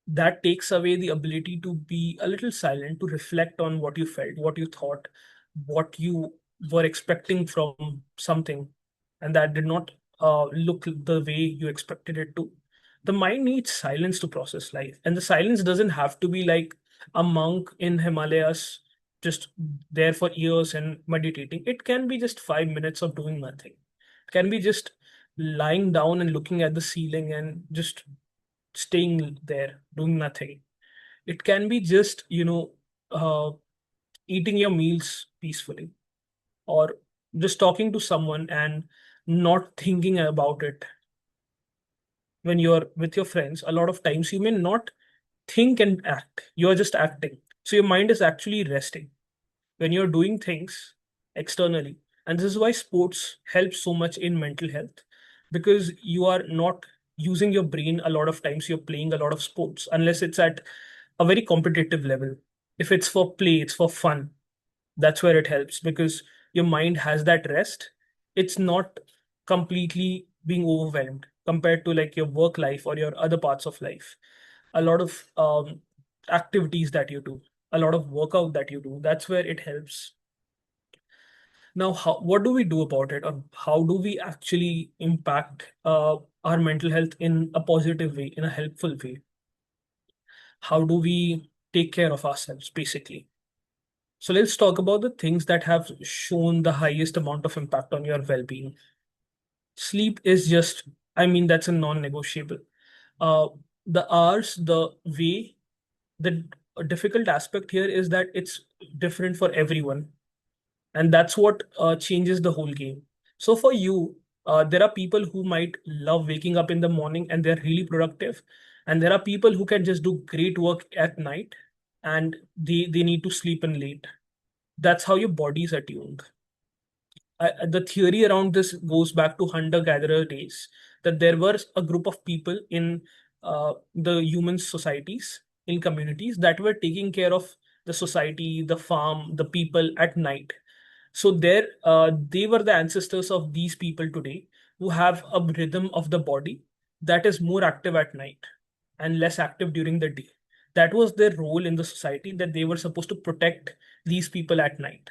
That takes away the ability to be a little silent, to reflect on what you felt, what you thought, what you were expecting from something, and that did not look the way you expected it to. The mind needs silence to process life, and the silence doesn't have to be like a monk in Himalayas just there for years and meditating. It can be just 5 minutes of doing nothing. It can be just lying down and looking at the ceiling and just staying there doing nothing. It can be just uh, eating your meals peacefully, or just talking to someone and not thinking about it. When you're with your friends, a lot of times you may not think and act, you're just acting, so your mind is actually resting when you're doing things externally. And this is why sports help so much in mental health, because you are not using your brain a lot of times. You're playing a lot of sports, unless it's at a very competitive level. If it's for play, it's for fun, that's where it helps, because your mind has that rest. It's not completely being overwhelmed compared to like your work life or your other parts of life. A lot of activities that you do, a lot of workout that you do, that's where it helps. Now, what do we do about it, or how do we actually impact our mental health in a positive way, in a helpful way? How do we take care of ourselves, basically? So let's talk about the things that have shown the highest amount of impact on your well-being. Sleep is just, I mean, that's a non-negotiable. Uh, the hours, the way, the difficult aspect here is that it's different for everyone, and that's what changes the whole game. So for you, there are people who might love waking up in the morning and they're really productive, and there are people who can just do great work at night and they need to sleep in late. That's how your bodies are tuned. The theory around this goes back to hunter-gatherer days, that there was a group of people in the human societies, in communities that were taking care of the society, the farm, the people at night. So they were the ancestors of these people today, who have a rhythm of the body that is more active at night and less active during the day. That was their role in the society, that they were supposed to protect these people at night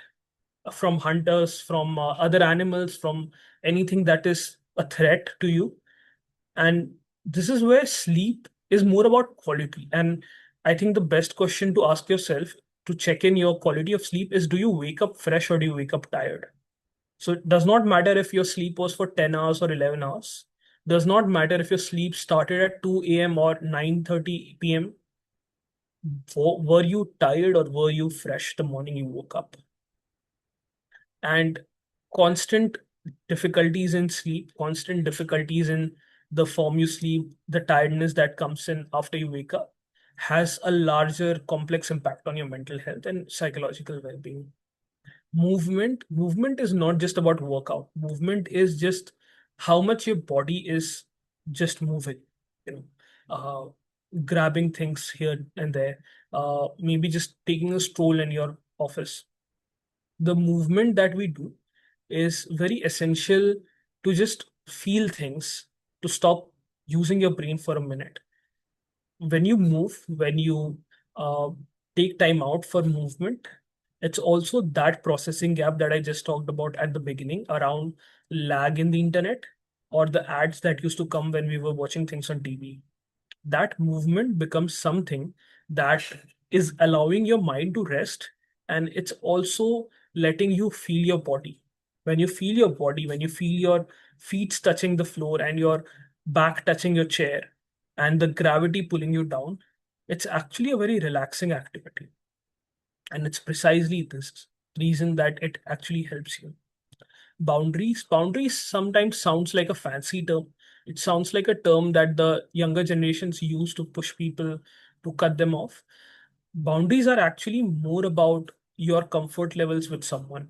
from hunters, from other animals, from anything that is a threat to you. And this is where sleep is more about quality. And I think the best question to ask yourself to check in your quality of sleep is, do you wake up fresh or do you wake up tired? So it does not matter if your sleep was for 10 hours or 11 hours. Does not matter if your sleep started at 2 a.m. or 9:30 p.m. Were you tired or were you fresh the morning you woke up? And constant difficulties in sleep, constant difficulties in the form you sleep, the tiredness that comes in after you wake up has a larger complex impact on your mental health and psychological well-being. Movement is not just about workout. Movement is just how much your body is just moving, you know, grabbing things here and there, maybe just taking a stroll in your office. The movement that we do is very essential to just feel things, to stop using your brain for a minute. When you move, when you uh, take time out for movement, it's also that processing gap that I just talked about at the beginning around lag in the internet or the ads that used to come when we were watching things on TV. That movement becomes something that is allowing your mind to rest, and it's also letting you feel your body. When you feel your body, when you feel your feet touching the floor and your back touching your chair and the gravity pulling you down, it's actually a very relaxing activity, and it's precisely this reason that it actually helps you. Boundaries sometimes sounds like a fancy term. It sounds like a term that the younger generations use to push people to cut them off. Boundaries are actually more about your comfort levels with someone.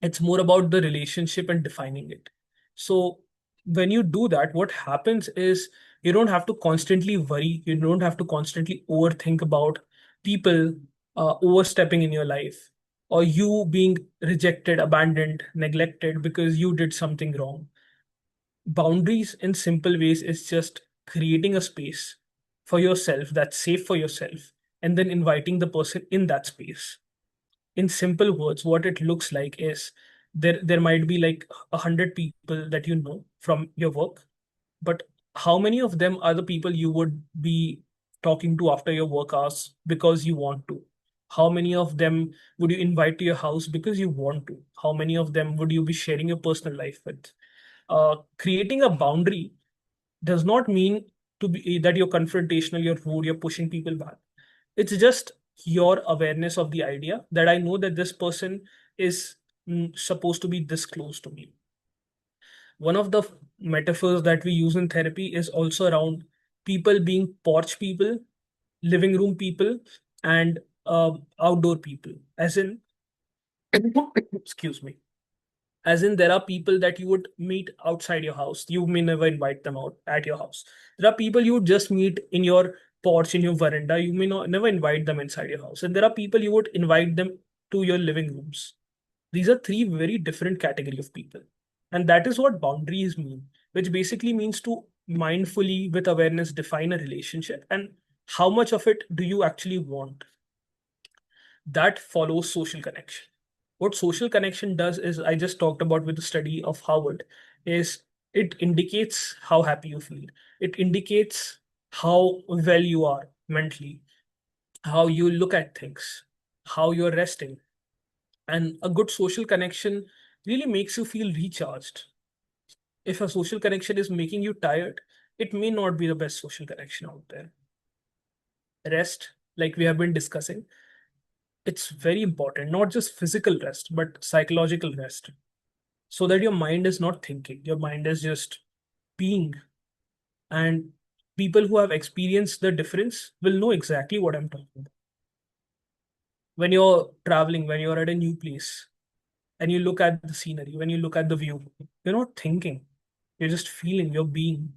It's more about the relationship and defining it. So when you do that, what happens is you don't have to constantly worry, you don't have to constantly overthink about people overstepping in your life, or you being rejected, abandoned, neglected because you did something wrong. Boundaries in simple ways is just creating a space for yourself that's safe for yourself, and then inviting the person in that space. In simple words, what it looks like is there might be like 100 people that you know from your work, but how many of them are the people you would be talking to after your work hours because you want to? How many of them would you invite to your house because you want to? How many of them would you be sharing your personal life with? Creating a boundary does not mean to be that you're confrontational, you're rude, you're pushing people back. It's just your awareness of the idea that I know that this person is supposed to be this close to me. One of the metaphors that we use in therapy is also around people being porch people, living room people, and outdoor people. As in, excuse me, as in there are people that you would meet outside your house. You may never invite them out at your house. There are people you would just meet in your porch, in your veranda. You may not never invite them inside your house. And there are people you would invite them to your living rooms. These are three very different category of people. And that is what boundaries mean, which basically means to mindfully, with awareness, define a relationship and how much of it do you actually want. That follows social connection. What social connection does is, I just talked about with the study of Harvard, is it indicates how happy you feel. It indicates how well you are mentally, how you look at things, how you're resting. And a good social connection really makes you feel recharged. If a social connection is making you tired, it may not be the best social connection out there. Rest, like we have been discussing, it's very important, not just physical rest, but psychological rest, so that your mind is not thinking, your mind is just being. And people who have experienced the difference will know exactly what I'm talking about. When you're traveling, when you're at a new place, and you look at the scenery, when you look at the view, you're not thinking, you're just feeling, you're being.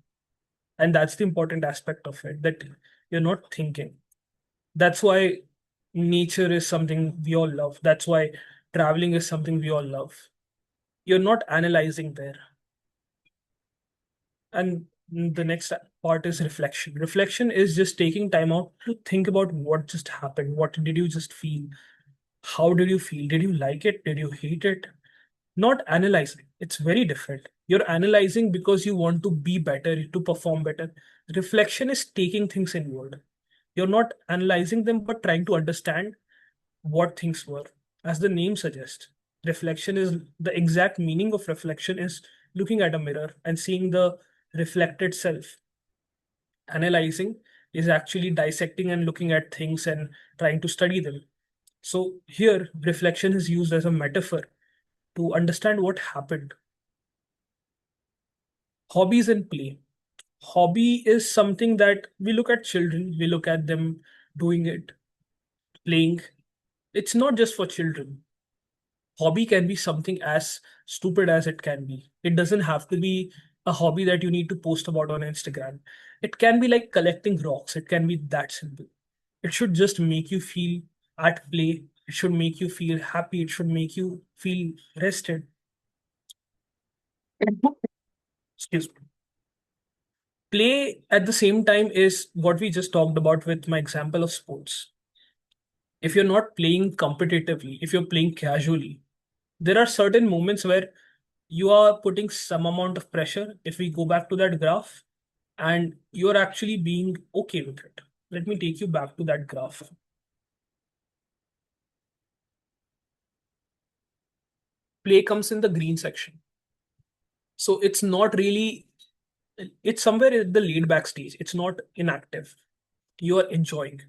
And that's the important aspect of it, that you're not thinking. That's why nature is something we all love. That's why traveling is something we all love. You're not analyzing there. And the next part is reflection. Reflection is just taking time out to think about what just happened. What did you just feel? How did you feel? Did you like it? Did you hate it? Not analyzing. It's very different. You're analyzing because you want to be better, to perform better. Reflection is taking things inward. You're not analyzing them, but trying to understand what things were. As the name suggests, reflection is the exact meaning of reflection is looking at a mirror and seeing the reflected self. Analyzing is actually dissecting and looking at things and trying to study them. So here, reflection is used as a metaphor to understand what happened. Hobbies and play. Hobby is something that we look at children, we look at them doing it, playing. It's not just for children. Hobby can be something as stupid as it can be. It doesn't have to be a hobby that you need to post about on Instagram. It can be like collecting rocks. It can be that simple. It should just make you feel at play. It should make you feel happy. It should make you feel rested. Excuse me. Play at the same time is what we just talked about with my example of sports. If you're not playing competitively, if you're playing casually, there are certain moments where you are putting some amount of pressure. If we go back to that graph, and you're actually being okay with it. Let me take you back to that graph. Play comes in the green section. So it's not really, it's somewhere at the laid back stage. It's not inactive. You are enjoying.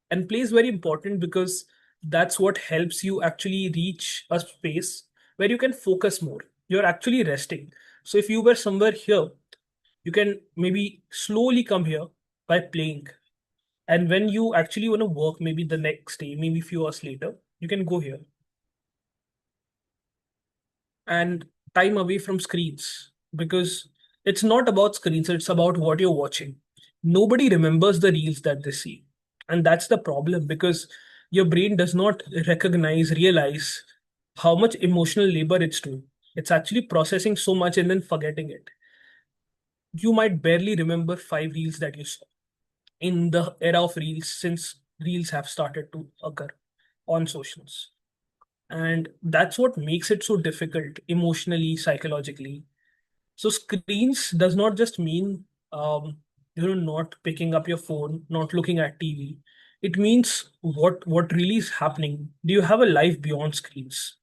And play is very important because that's what helps you actually reach a space where you can focus more. You're actually resting. So if you were somewhere here, you can maybe slowly come here by playing. And when you actually want to work, maybe the next day, maybe a few hours later, you can go here. And time away from screens, because it's not about screens, it's about what you're watching. Nobody remembers the reels that they see. And that's the problem, because your brain does not realize how much emotional labor it's doing. It's actually processing so much and then forgetting it. You might barely remember 5 reels that you saw in the era of reels, since reels have started to occur on socials. And that's what makes it so difficult emotionally, psychologically. So screens does not just mean not picking up your phone, not looking at TV. It means what really is happening. Do you have a life beyond screens?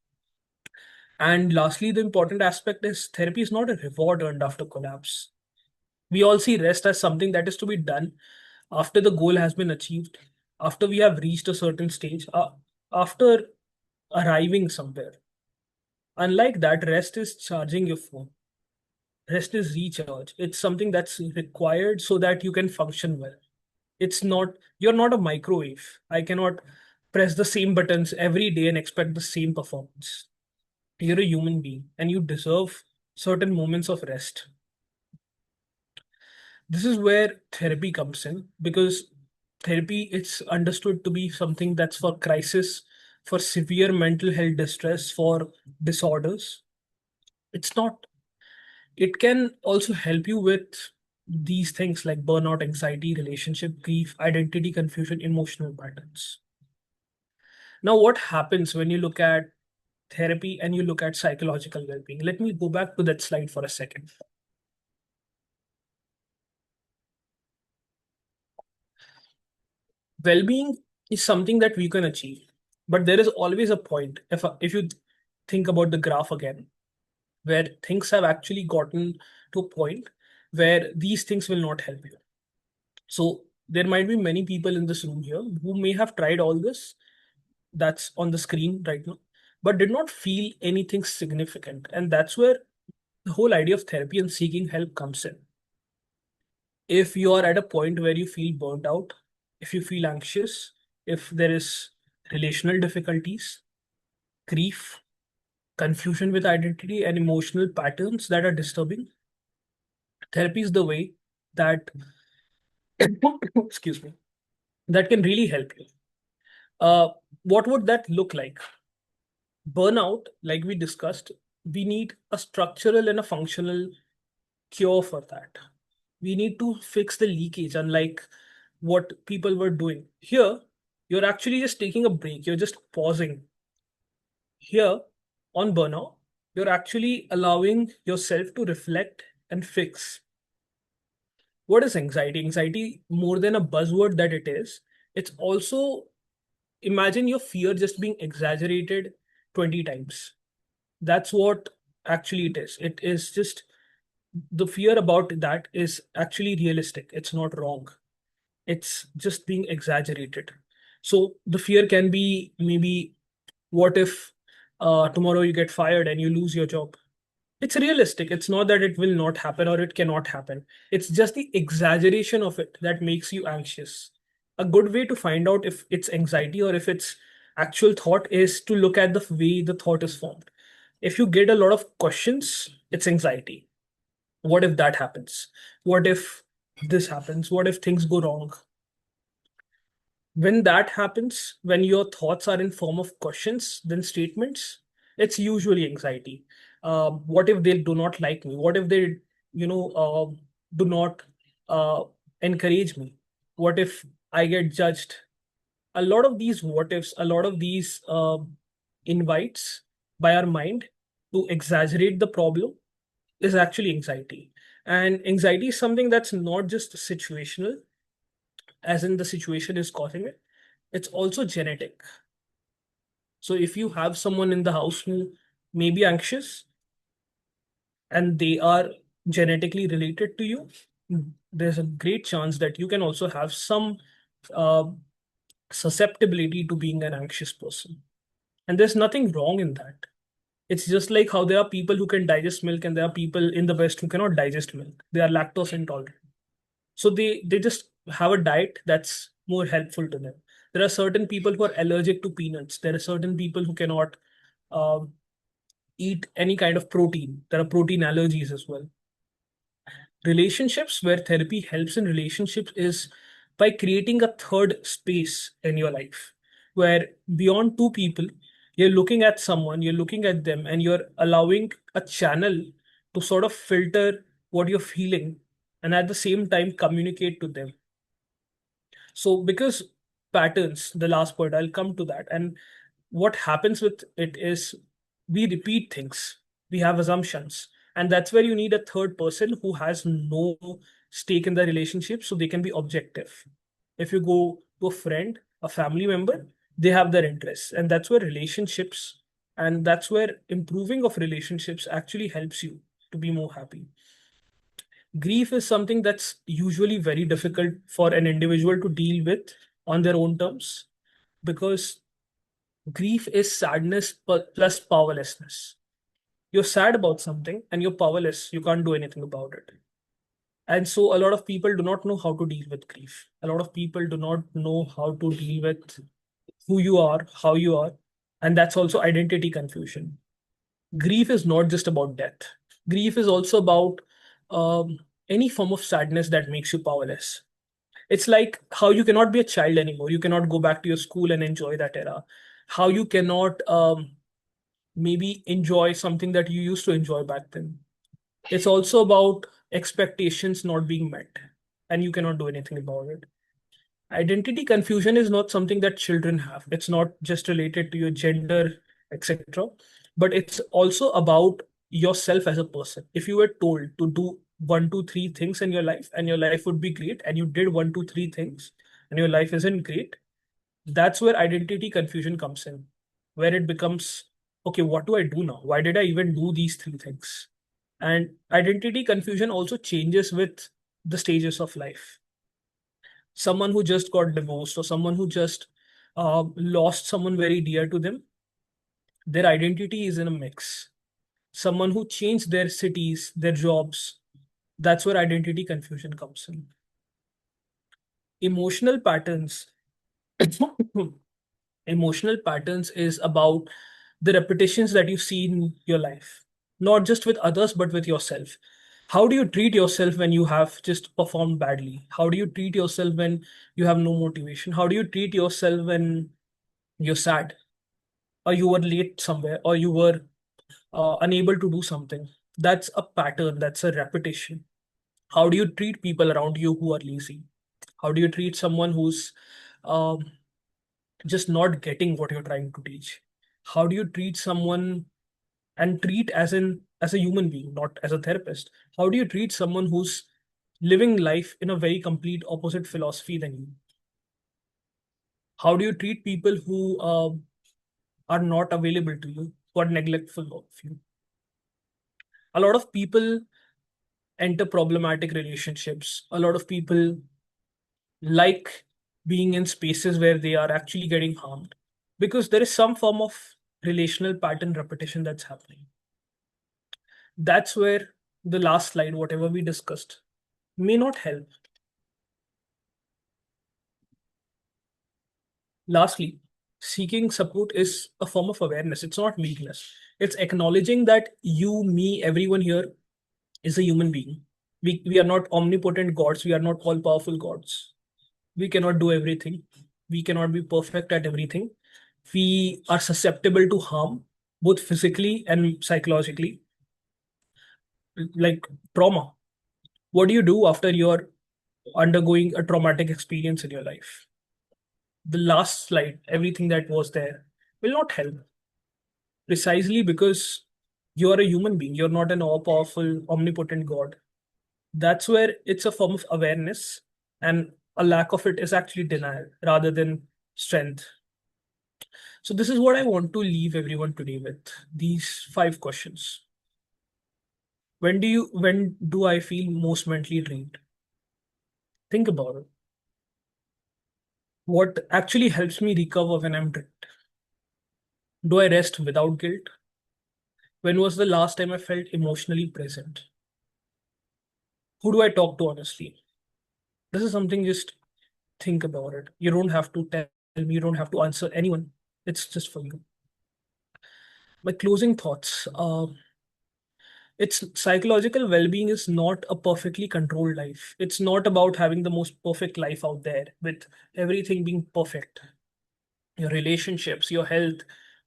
And lastly, the important aspect is therapy is not a reward earned after collapse. We all see rest as something that is to be done after the goal has been achieved, after we have reached a certain stage, after arriving somewhere. Unlike that, rest is charging your phone. Rest is recharge. It's something that's required so that you can function well. It's not, you're not a microwave. I cannot press the same buttons every day and expect the same performance. You're a human being and you deserve certain moments of rest. This is where therapy comes in, because therapy it's understood to be something that's for crisis, for severe mental health distress, for disorders. It's not. It can also help you with these things like burnout, anxiety, relationship, grief, identity confusion, emotional patterns. Now, what happens when you look at therapy and you look at psychological well-being? Let me go back to that slide for a second. Well-being is something that we can achieve, but there is always a point. If you think about the graph again, where things have actually gotten to a point where these things will not help you. So there might be many people in this room here who may have tried all this that's on the screen right now, but did not feel anything significant. And that's where the whole idea of therapy and seeking help comes in. If you are at a point where you feel burnt out, if you feel anxious, if there is relational difficulties, grief, confusion with identity, and emotional patterns that are disturbing, therapy is the way that, excuse me, that can really help you. What would that look like? Burnout, like we discussed, we need a structural and a functional cure for that. We need to fix the leakage, unlike what people were doing. Here, you're actually just taking a break, you're just pausing. Here, on burnout, you're actually allowing yourself to reflect and fix. What is anxiety? Anxiety, more than a buzzword that it is, it's also, imagine your fear just being exaggerated 20 times. That's what actually it is. It is just the fear about that is actually realistic. It's not wrong. It's just being exaggerated. So the fear can be maybe, what if tomorrow you get fired and you lose your job? It's realistic. It's not that it will not happen or it cannot happen. It's just the exaggeration of it that makes you anxious. A good way to find out if it's anxiety or if it's actual thought is to look at the way the thought is formed. If you get a lot of questions, it's anxiety. What if that happens? What if this happens? What if things go wrong? When that happens, when your thoughts are in form of questions then statements, it's usually anxiety. What if they do not like me? What if they, do not uh, encourage me? What if I get judged? A lot of these what ifs, a lot of these invites by our mind to exaggerate the problem is actually anxiety. And anxiety is something that's not just situational, as in the situation is causing it, it's also genetic. So if you have someone in the house who may be anxious and they are genetically related to you, there's a great chance that you can also have some uh, susceptibility to being an anxious person. And there's nothing wrong in that. It's just like how there are people who can digest milk and there are people in the West who cannot digest milk. They are lactose intolerant. So they just have a diet that's more helpful to them. There are certain people who are allergic to peanuts. There are certain people who cannot um, eat any kind of protein. There are protein allergies as well. Relationships, where therapy helps in relationships, is by creating a third space in your life where beyond two people, you're looking at someone, you're looking at them, and you're allowing a channel to sort of filter what you're feeling and at the same time communicate to them. So, because patterns, the last point, I'll come to that. And what happens with it is we repeat things, we have assumptions. And that's where you need a third person who has no stake in the relationship so they can be objective. If you go to a friend, a family member, they have their interests. And that's where relationships and that's where improving of relationships actually helps you to be more happy. Grief is something that's usually very difficult for an individual to deal with on their own terms because grief is sadness plus powerlessness. You're sad about something and you're powerless, you can't do anything about it. And so a lot of people do not know how to deal with grief. A lot of people do not know how to deal with who you are, how you are, and that's also identity confusion. Grief is not just about death. Grief is also about any form of sadness that makes you powerless. It's like how you cannot be a child anymore. You cannot go back to your school and enjoy that era. How you cannot maybe enjoy something that you used to enjoy back then. It's also about expectations not being met, and you cannot do anything about it. Identity confusion is not something that children have. It's not just related to your gender, etc. But it's also about yourself as a person. If you were told to do one, two, three things in your life and your life would be great, and you did one, two, three things and your life isn't great, that's where identity confusion comes in, where it becomes, okay, what do I do now? Why did I even do these three things? And identity confusion also changes with the stages of life. Someone who just got divorced or someone who just lost someone very dear to them, their identity is in a mix. Someone who changed their cities, their jobs, that's where identity confusion comes in. Emotional patterns. Emotional patterns is about the repetitions that you see in your life, not just with others, but with yourself. How do you treat yourself when you have just performed badly? How do you treat yourself when you have no motivation? How do you treat yourself when you're sad or you were late somewhere or you were unable to do something? That's a pattern, that's a repetition. How do you treat people around you who are lazy? How do you treat someone who's um, just not getting what you're trying to teach? How do you treat someone, and treat as in as a human being, not as a therapist? How do you treat someone who's living life in a very complete opposite philosophy than you? How do you treat people who are not available to you, who are neglectful of you? A lot of people enter problematic relationships. A lot of people like being in spaces where they are actually getting harmed, because there is some form of relational pattern repetition that's happening. That's where the last slide, whatever we discussed, may not help. Lastly, seeking support is a form of awareness. It's not weakness. It's acknowledging that you, me, everyone here is a human being. We are not omnipotent gods. We are not all powerful gods. We cannot do everything. We cannot be perfect at everything. We are susceptible to harm, both physically and psychologically, like trauma. What do you do after you're undergoing a traumatic experience in your life? The last slide, everything that was there, will not help, precisely because you are a human being. You're not an all powerful, omnipotent God. That's where it's a form of awareness, and a lack of it is actually denial rather than strength. So, this is what I want to leave everyone today with, these 5 questions. When do I feel most mentally drained? Think about it. What actually helps me recover when I'm drained? Do I rest without guilt? When was the last time I felt emotionally present? Who do I talk to honestly? This is something, just think about it. You don't have to tell me, you don't have to answer anyone. It's just for you. My closing thoughts. It's psychological well-being is not a perfectly controlled life. It's not about having the most perfect life out there with everything being perfect. Your relationships, your health,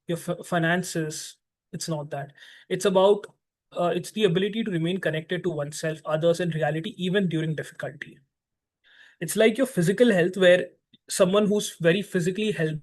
your finances. It's not that. It's about it's the ability to remain connected to oneself, others, and reality even during difficulty. It's like your physical health, where someone who's very physically healthy.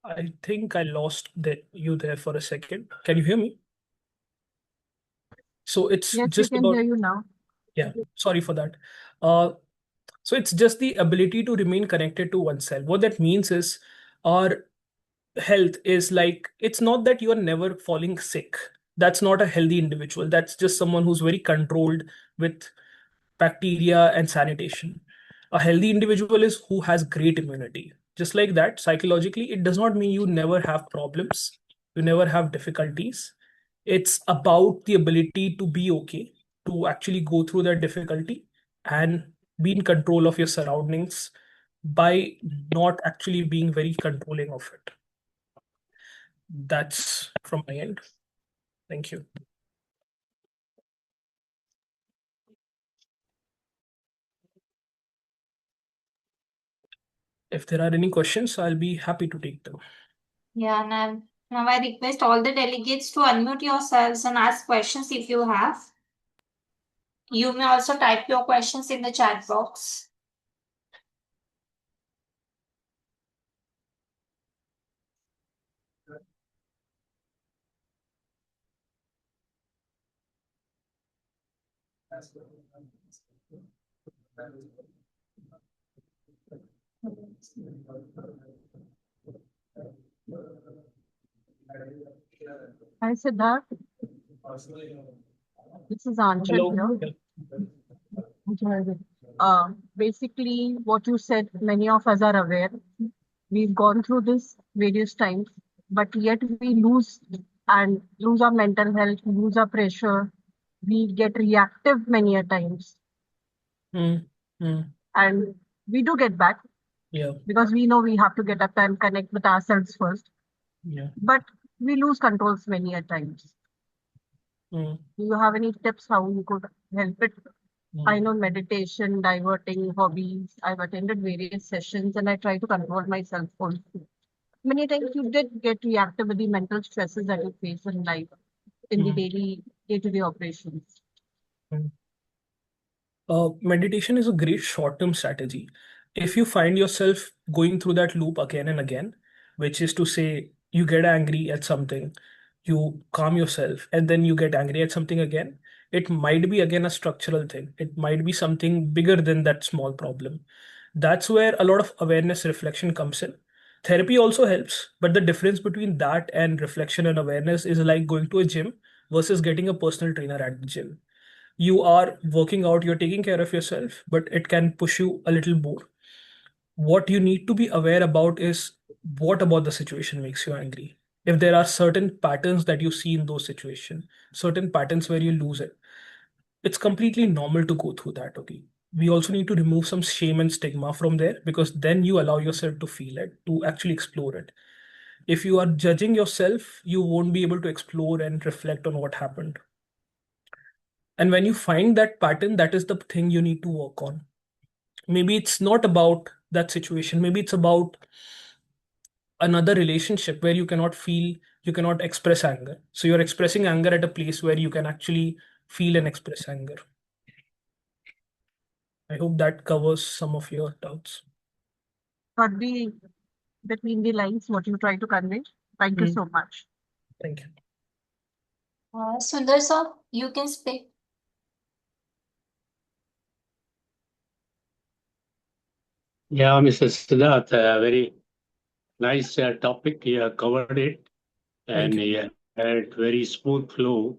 I think I lost you there for a second. Can you hear me? So it's Yes, we just can about, hear you now. yeah, sorry for that. Uh, so it's just the ability to remain connected to oneself. What that means is our health is like, it's not that you are never falling sick. That's not a healthy individual. That's just someone who's very controlled with bacteria and sanitation. A healthy individual is who has great immunity. Just like that, psychologically, it does not mean you never have problems, you never have difficulties. It's about the ability to be okay, to actually go through that difficulty and be in control of your surroundings by not actually being very controlling of it. That's from my end. Thank you. If there are any questions, I'll be happy to take them. Yeah, now I request all the delegates to unmute yourselves and ask questions if you have. You may also type your questions in the chat box. Hi, Siddharth. This is Anchal Hello. here. Basically, what you said, many of us are aware. We've gone through this various times, but yet we lose our mental health, lose our pressure. We get reactive many a times, Mm, mm, and we do get back yeah, because we know we have to get up and connect with ourselves first. yeah. But we lose controls many a times. Mm, Do you have any tips how you could help it? I mm, know meditation, diverting, hobbies. I've attended various sessions and I try to control myself also. Many times you did get reactive with the mental stresses that you face in life, in the mm, daily, day-to-day operations. mm. Meditation is a great short-term strategy. If you find yourself going through that loop again and again, which is to say, you get angry at something, you calm yourself, and then you get angry at something again, it might be again a structural thing. It might be something bigger than that small problem. That's where a lot of awareness reflection comes in. Therapy also helps, but the difference between that and reflection and awareness is like going to a gym versus getting a personal trainer at the gym. You are working out, you're taking care of yourself, but it can push you a little more. What you need to be aware about is what about the situation makes you angry. If there are certain patterns that you see in those situations, certain patterns where you lose it, it's completely normal to go through that. Okay, we also need to remove some shame and stigma from there, because then you allow yourself to feel it, to actually explore it. If you are judging yourself, you won't be able to explore and reflect on what happened. And when you find that pattern, that is the thing you need to work on. Maybe it's not about that situation, maybe it's about another relationship where you cannot feel, you cannot express anger, so you're expressing anger at a place where you can actually feel and express anger. I hope that covers some of your doubts. Got the between the lines what you try to convey. Thank you so much. Thank you. Sundar sir, you can speak. Yeah, Mr. Siddharth, very nice topic. You have covered it, Thank and you. you had very smooth flow.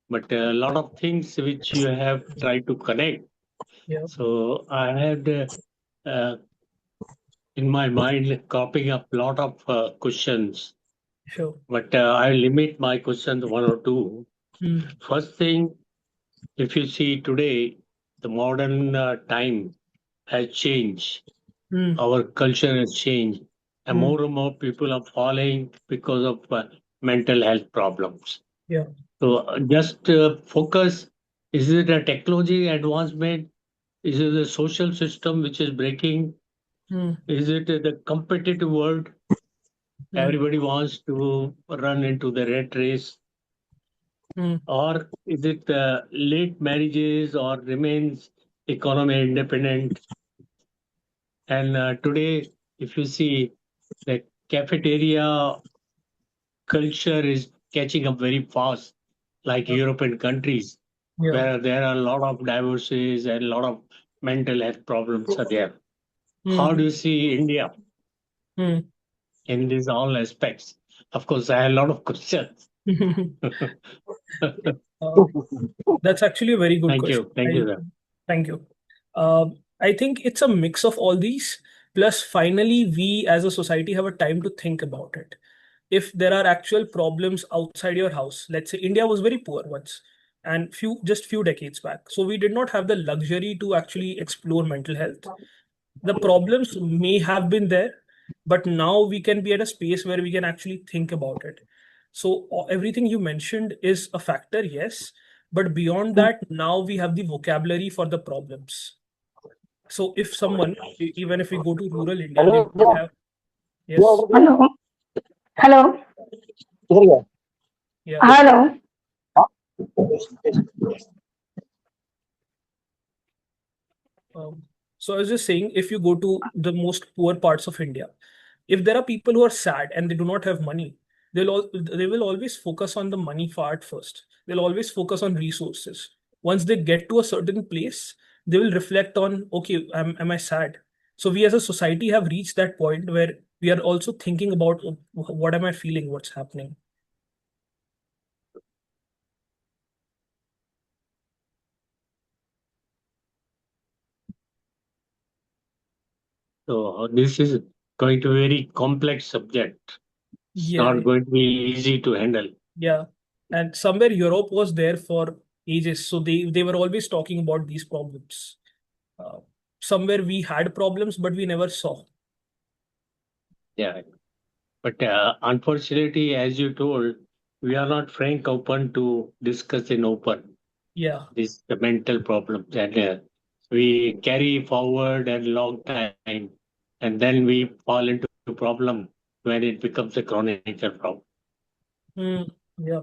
But a lot of things which you have tried to connect. Yeah, So I had uh, in my mind copying up a lot of questions, sure. but I'll limit my questions to one or two. Hmm. First thing, if you see today, the modern time has changed. Hmm. Our culture has changed, and Hmm. more people are falling because of mental health problems. Yeah. So just focus. Is it a technology advancement? Is it the social system which is breaking? Hmm. Is it the competitive world? Hmm. Everybody wants to run into the rat race. Hmm. Or is it late marriages or remains economy independent? And today, if you see the cafeteria culture is catching up very fast, like Yeah. European countries, Yeah. where there are a lot of divorces and a lot of mental health problems are there. How do Hmm. you see India Hmm. in these all aspects? Of course, I have a lot of questions. Uh, that's actually a very good Thank question. you. Thank you, sir. Thank you. I think it's a mix of all these. Plus, finally, we as a society have a time to think about it. If there are actual problems outside your house, let's say India was very poor once, and few decades back, so we did not have the luxury to actually explore mental health. The problems may have been there, but now we can be at a space where we can actually think about it. So everything you mentioned is a factor, yes, but beyond that, now we have the vocabulary for the problems. So if someone, even if we go to rural India, they Hello. don't have, yes, Hello. Hello. yeah. Hello. Um, so I was just saying, if you go to the most poor parts of India, if there are people who are sad and they do not have money, they will always focus on the money part first. They'll always focus on resources. Once they get to a certain place, they will reflect on, okay, am I sad? So we as a society have reached that point where we are also thinking about, oh, what am I feeling? What's happening? So this is going to be a very complex subject. It's Yeah, not going to be easy to handle. yeah. And somewhere Europe was there for ages, so they were always talking about these problems. Uh, Somewhere we had problems, but we never saw. Yeah. But unfortunately, as you told, we are not frank open to discuss in open Yeah. these the mental problems, and we carry forward a long time, and then we fall into problem when it becomes a chronic problem. Mm, yeah.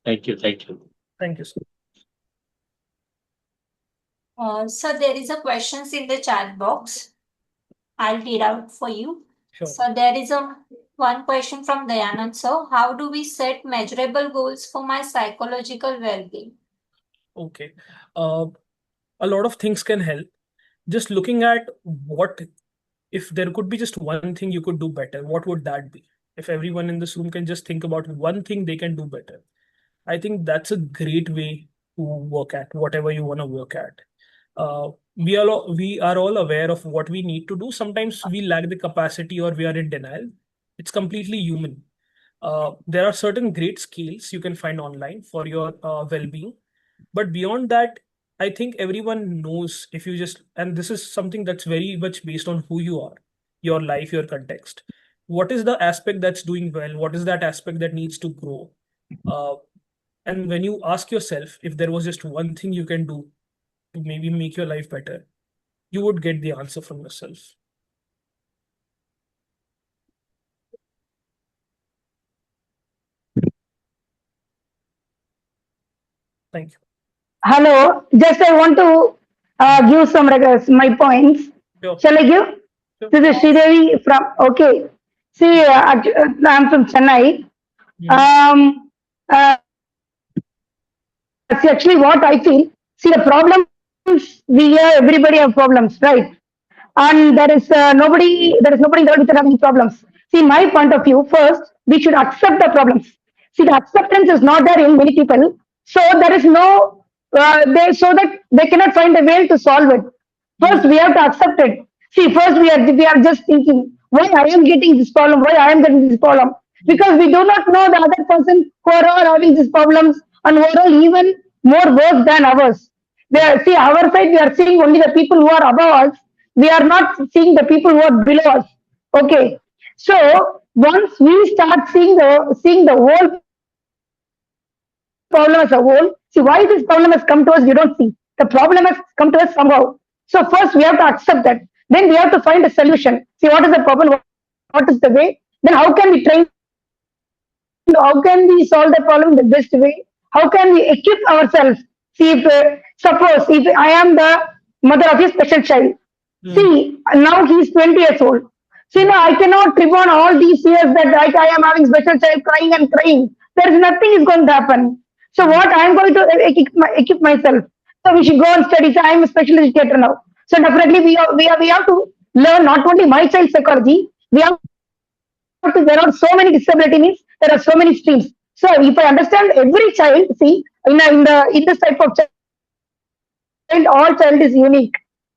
Thank you. Thank you. Thank you, sir. So there is a questions in the chat box. I'll read out for you. Sure. So there is one question from Dayanand. So how do we set measurable goals for my psychological well-being? Okay. A lot of things can help. Just looking at what, if there could be just one thing you could do better, what would that be? If everyone in this room can just think about one thing they can do better, I think that's a great way to work at whatever you want to work at. We are all aware of what we need to do. Sometimes we lack the capacity or we are in denial. It's completely human. There are certain great skills you can find online for your well-being. But beyond that, I think everyone knows if you just, and this is something that's very much based on who you are, your life, your context. What is the aspect that's doing well? What is that aspect that needs to grow? And when you ask yourself if there was just one thing you can do to maybe make your life better, you would get the answer from yourself. Thank you. Hello, just I want to give some my points. Sure. Shall I give? Sure. This is Sridevi from, okay. See, I'm from Chennai. Uh, see, actually what I feel, see the problems, we have, everybody have problems, right? And there is nobody in the world which are having problems. See, my point of view, first, we should accept the problems. See, the acceptance is not there in many people. So there is no, so that they cannot find a way to solve it. First, we have to accept it. See, first we are just thinking, why I am getting this problem, why I am getting this problem. Because we do not know the other person who are all having these problems and who are all even more worse than ours. See, our side, we are seeing only the people who are above us. We are not seeing the people who are below us. Okay. So once we start seeing the whole problem as a whole, see why this problem has come to us, we don't see. The problem has come to us somehow. So first we have to accept that. Then we have to find a solution. See what is the problem, what is the way. Then how can we train, how can we solve the problem in the best way? How can we equip ourselves? See, if suppose if I am the mother of a special child, see now he is 20 years old. See now I cannot trip on all these years that I am having special child crying and crying. There is nothing is going to happen. So what I am going to equip myself. So we should go and study. So I am a special educator now. So definitely we have to learn not only my child psychology. We have there are so many disability means there are so many streams. So if I understand every child, see in this type of child, all child is unique.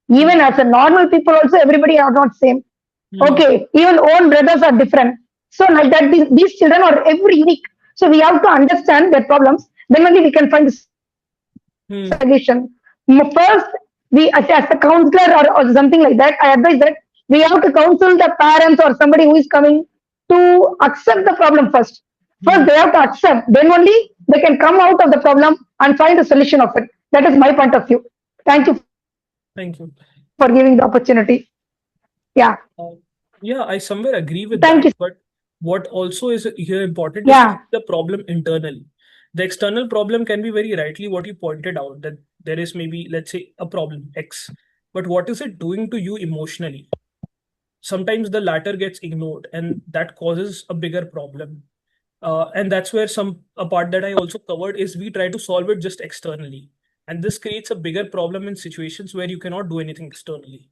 Even as a normal people also, everybody are not same. Okay, even own brothers are different. So like that, these children are every unique. So we have to understand their problems. Then only we can find solution. First, we as a counselor or something like that, I advise that we have to counsel the parents or somebody who is coming to accept the problem first. First, they have to accept. Then only they can come out of the problem and find a solution of it. That is my point of view. Thank you Thank you. for giving the opportunity. Yeah. Yeah, I somewhere agree with Thank that. you. But what also is here important is Yeah. the problem internally. The external problem can be very rightly what you pointed out, that there is maybe, let's say, a problem X, but what is it doing to you emotionally? Sometimes the latter gets ignored, and that causes a bigger problem. And that's where a part that I also covered is we try to solve it just externally, and this creates a bigger problem in situations where you cannot do anything externally.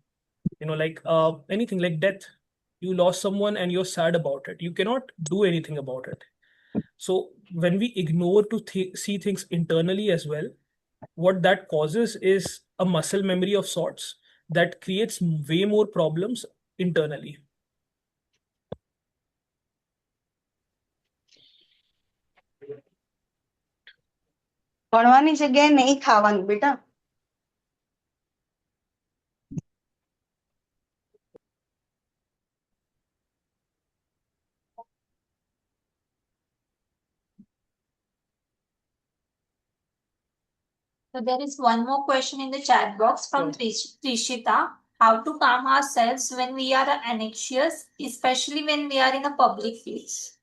Like anything like death. You lost someone and you're sad about it. You cannot do anything about it. So when we ignore to see things internally as well, what that causes is a muscle memory of sorts that creates way more problems internally. ભણવાની જગ્યાએ નહીં ખાવાનું બેટા. So there is one more question in the chat box from Trishita. How to calm ourselves when we are anxious, especially when we are in a public place?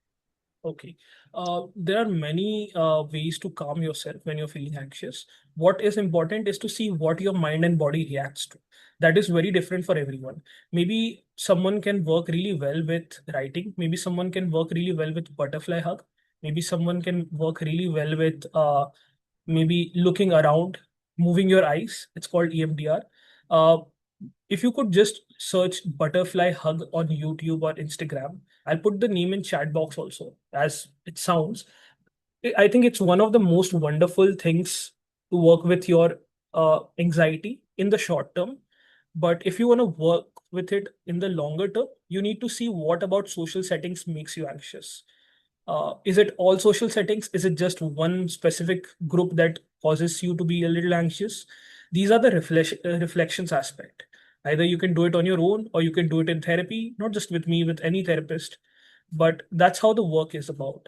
Okay. There are many ways to calm yourself when you're feeling anxious. What is important is to see what your mind and body reacts to. That is very different for everyone. Maybe someone can work really well with writing. Maybe someone can work really well with butterfly hug. Maybe someone can work really well with maybe looking around, moving your eyes. It's called EMDR. Uh, if you could just search butterfly hug on YouTube or Instagram, I'll put the name in chat box also, as it sounds. I think it's one of the most wonderful things to work with your anxiety in the short term. But if you want to work with it in the longer term, you need to see what about social settings makes you anxious. Is it all social settings? Is it just one specific group that causes you to be a little anxious? These are the reflections aspect. Either you can do it on your own or you can do it in therapy, not just with me, with any therapist. But that's how the work is about.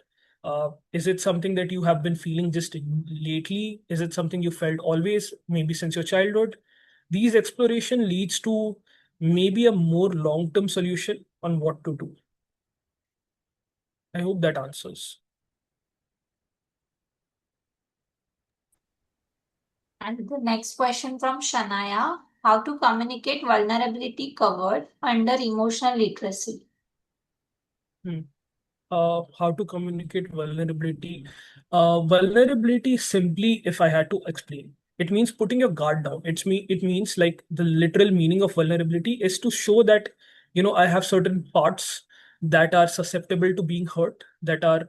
Is it something that you have been feeling just lately? Is it something you felt always, maybe since your childhood? These exploration leads to maybe a more long-term solution on what to do. I hope that answers. And the next question from Shanaya: how to communicate vulnerability covered under emotional literacy? How to communicate vulnerability. Vulnerability simply, if I had to explain, it means putting your guard down. It means like the literal meaning of vulnerability is to show that, I have certain parts that are susceptible to being hurt, that are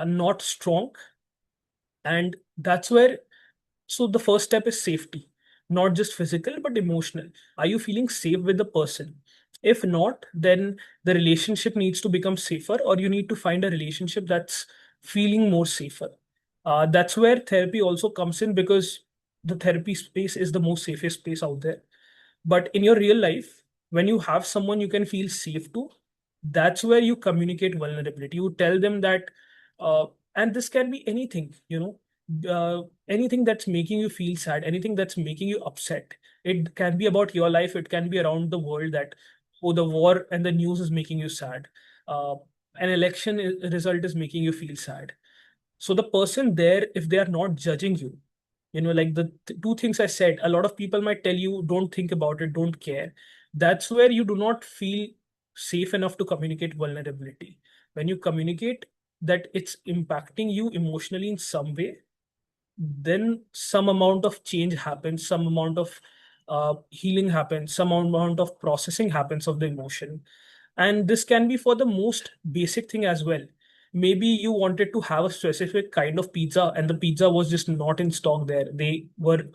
not strong. And that's where, so the first step is safety, not just physical, but emotional. Are you feeling safe with the person? If not, then the relationship needs to become safer, or you need to find a relationship that's feeling more safer. That's where therapy also comes in, because the therapy space is the most safest space out there. But in your real life, when you have someone you can feel safe to, that's where you communicate vulnerability. You tell them that, and this can be anything, anything that's making you feel sad, anything that's making you upset. It can be about your life, it can be around the world, that, oh, the war and the news is making you sad. Uh, an result is making you feel sad. So the person there, if they are not judging you, like the two things I said, a lot of people might tell you, don't think about it, don't care. That's where you do not feel safe enough to communicate vulnerability. When you communicate that it's impacting you emotionally in some way, then some amount of change happens, some amount of healing happens, some amount of processing happens of the emotion. And this can be for the most basic thing as well. Maybe you wanted to have a specific kind of pizza and the pizza was just not in stock there. They were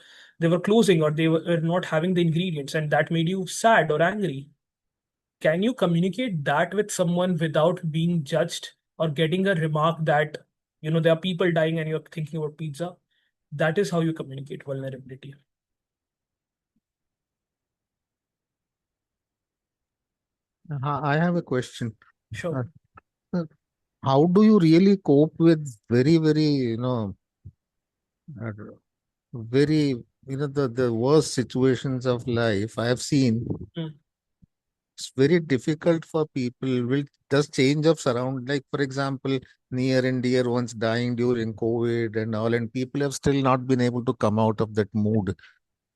closing, or they were not having the ingredients, and that made you sad or angry. Can you communicate that with someone without being judged or getting a remark that, there are people dying and you're thinking about pizza? That is how you communicate vulnerability. I have a question. Sure. How do you really cope with very, very, uh, very, the worst situations of life I have seen? Mm. It's very difficult for people with just change of surround. Like, for example, near and dear ones dying during COVID and all, and people have still not been able to come out of that mood,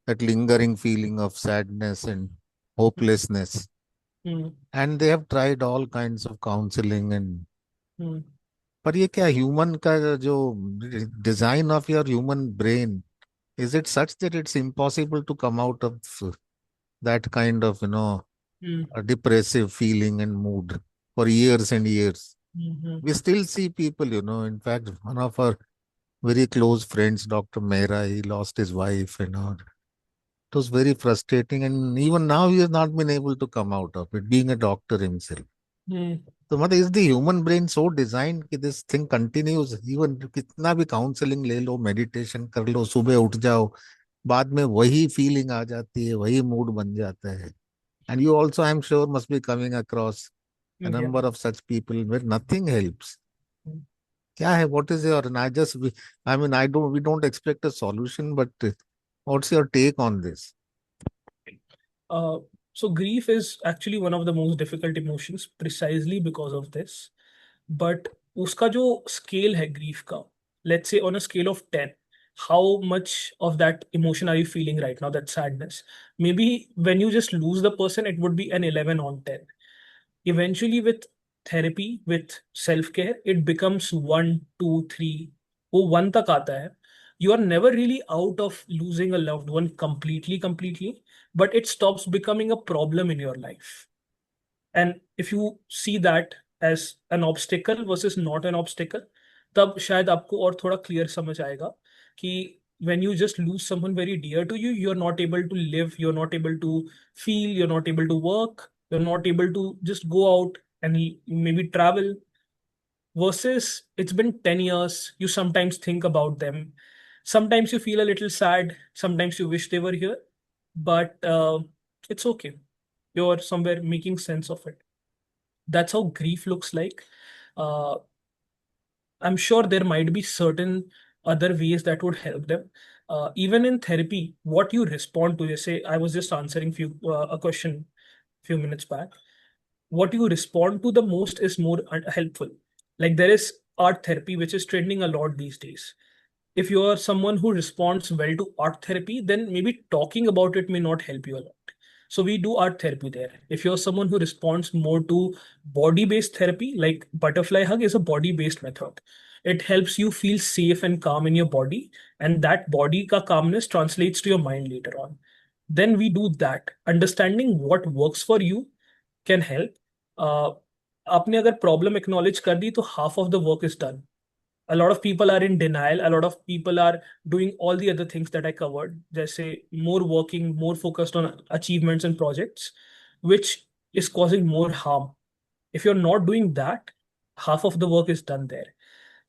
that lingering feeling of sadness and hopelessness. Mm. And they have tried all kinds of counseling and Mm. पर ये क्या human का जो design of your human brain is it such that it's impossible to come out of that kind of Mm. a depressive feeling and mood for years and years? Mhm. We still see people, in fact, one of our very close friends, Dr. Mehra, he lost his wife and all. It was very frustrating, and even now he has not been able to come out of it, being a doctor himself. Mm. तो मतलब is the human brain so design कि this thing continues, even कितना भी counselling ले लो, meditation कर लो, सुबह उठ जाओ, बाद में वही फीलिंग आ जाती है, वही मूड बन जाता है. And you also I am sure must be coming across a Yeah. number of such people where nothing helps. Mm. क्या है, what is your, and I just, I mean, we don't expect a solution, but what's your take on this? So grief is actually one of the most difficult emotions precisely because of this. But उसका जो scale है grief का, let's say on a scale of 10, how much of that emotion are you feeling right now, that sadness? Maybe when you just lose the person, it would be an 11 on 10. Eventually, with therapy, with self-care, it becomes 1, 2, 3. वो 1 तक आता है. You are never really out of losing a loved one completely, but it stops becoming a problem in your life. And if you see that as an obstacle versus not an obstacle, तब शायद आपको और थोड़ा clear समझ आएगा कि when you just lose someone very dear to you, you're not able to live, you're not able to feel, you're not able to work, you're not able to just go out and maybe travel. Versus it's been 10 years, you sometimes think about them. Sometimes you feel a little sad, sometimes you wish they were here, but it's okay. You're somewhere making sense of it. That's how grief looks like. Uh, I'm sure there might be certain other ways that would help them. Even in therapy, what you respond to, say, I was just answering a question few minutes back. What you respond to the most is more helpful. Like there is art therapy, which is trending a lot these days. If you are someone who responds well to art therapy, then maybe talking about it may not help you a lot. So we do art therapy there. If you're someone who responds more to body-based therapy, like butterfly hug is a body-based method. It helps you feel safe and calm in your body, and that body ka calmness translates to your mind later on. Then we do that. Understanding what works for you can help. आपने अगर problem acknowledge कर दी तो half of the work is done. A lot of people are in denial. A lot of people are doing all the other things that I covered, just say more working, more focused on achievements and projects, which is causing more harm. If you're not doing that, half of the work is done there.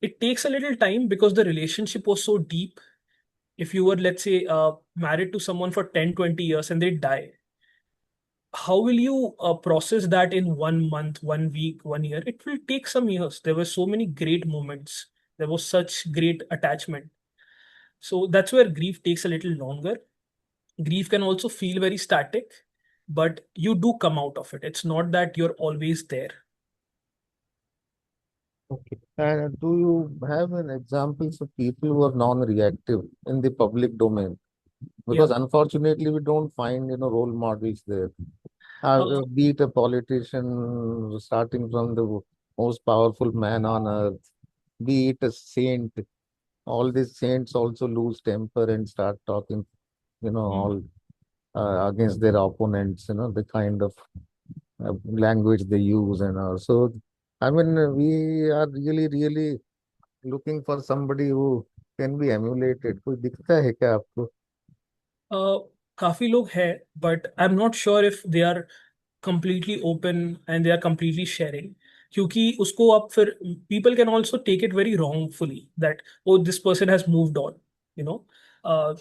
It takes a little time because the relationship was so deep. If you were, let's say, married to someone for 10, 20 years and they die, how will you process that in 1 month, 1 week, 1 year? It will take some years. There were so many great moments. There was such great attachment. So that's where grief takes a little longer. Grief can also feel very static, but you do come out of it. It's not that you're always there. Okay. And do you have an examples of people who are non-reactive in the public domain? Because Yeah. unfortunately, we don't find role models there. Uh, Be it a politician, starting from the most powerful man on earth, be it a saint. All these saints also lose temper and start talking, all against their opponents. The kind of language they use and all. So, I mean, we are really looking for somebody who can be emulated. कोई दिखता है क्या आपको? काफी लोग हैं, but I'm not sure if they are completely open and they are completely sharing. क्योंकि उसको आप फिर people can also take it very wrongfully that, oh, this person has moved on. You know, uh,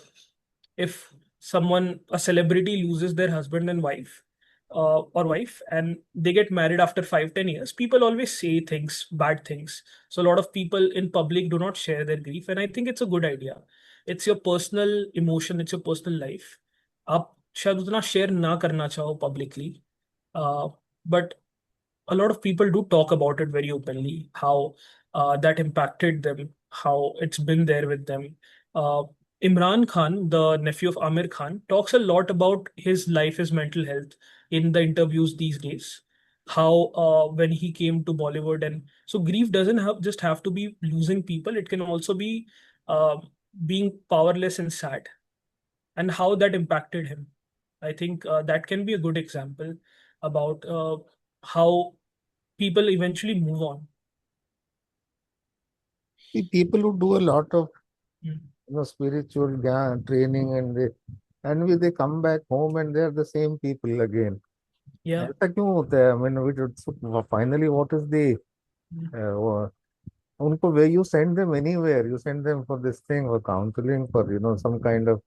if someone, a celebrity, loses their husband and wife, or wife, and they get married after 5, 10 years, people always say things, bad things. So a lot of people in public do not share their grief, and I think it's a good idea. It's your personal emotion, it's your personal life. आप शायद उतना share ना करना चाहो publicly, but a lot of people do talk about it very openly, how that impacted them, how it's been there with them. Uh, Imran Khan, the nephew of Amir Khan, talks a lot about his life, his mental health in the interviews these days. How when he came to Bollywood, and so grief doesn't just have to be losing people; it can also be uh, being powerless and sad, and how that impacted him. I think that can be a good example about how people eventually move on. The people who do a lot of Mm. spiritual training and they come back home and they're the same people again. Yeah. ऐसा क्यों होता है? I mean, finally, what is the Mm. उनको where you send them anywhere, you send them for this thing or counseling for some kind of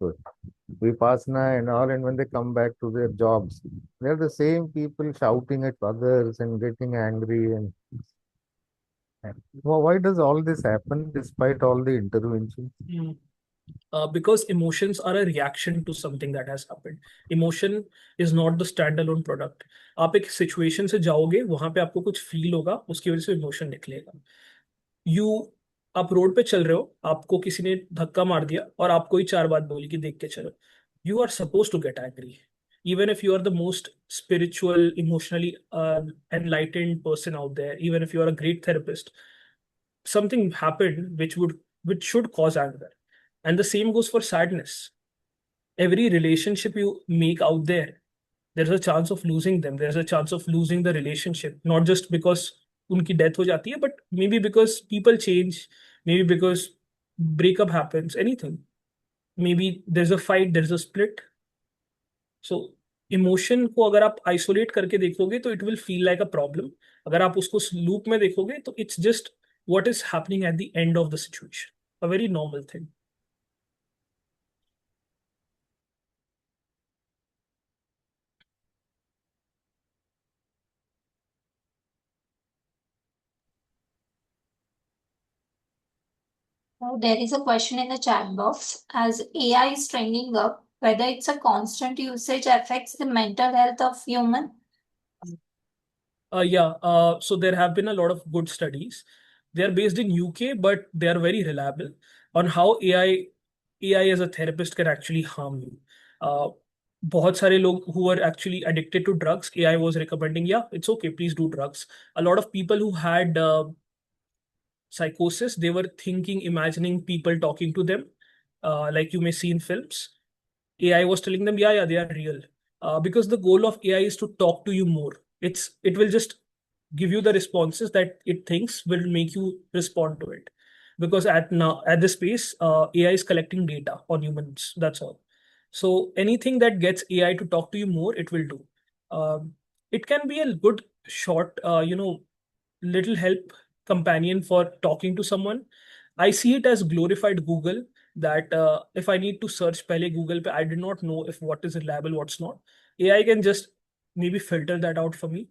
vipassana and all, and when they come back to their jobs, they're the same people shouting at others and getting angry and why does all this happen despite all the interventions? Mm. Because emotions are a reaction to something that has happened. Emotion is not the standalone product. आप एक situation से जाओगे, वहां पे आपको कुछ feel होगा, उसकी वजह से इमोशन निकलेगा. आप रोड पे चल रहे हो, आपको किसी ने धक्का मार दिया और आपको ही चार बात बोली कि देख के चलो, you are suppose to get angry, even if you are the most spiritual, emotionally enlightened person out there, even if you are a great therapist, something happened which should cause anger. And the same goes for sadness. Every relationship you make out there, there's a chance of losing them, there's a chance of losing the relationship, not just because उनकी death हो जाती है, but maybe because people change, maybe because breakup happens, anything. Maybe there's a fight, there's a split. So emotion को अगर आप isolate करके देखोगे तो it will feel like a problem. अगर आप उसको लूप में देखोगे तो it's just what is happening at the end of the situation, a very normal thing. There is a question in the chat box. As AI is trending up, whether it's a constant usage affects the mental health of human? So there have been a lot of good studies. They are based in UK, but they are very reliable on how AI as a therapist can actually harm you. बहुत सारे लोग who were actually addicted to drugs, AI was recommending, yeah, it's okay, please do drugs. A lot of people who had psychosis, they were thinking, imagining people talking to them, like you may see in films. AI was telling them, yeah, they are real. Because the goal of AI is to talk to you more. It will just give you the responses that it thinks will make you respond to it. Because at this space, AI is collecting data on humans. That's all. So anything that gets AI to talk to you more, it will do. It can be a good short, little help companion for talking to someone. I see it as glorified Google, that if I need to search pehle Google pe, I did not know if what is reliable, what's not. AI can just maybe filter that out for me.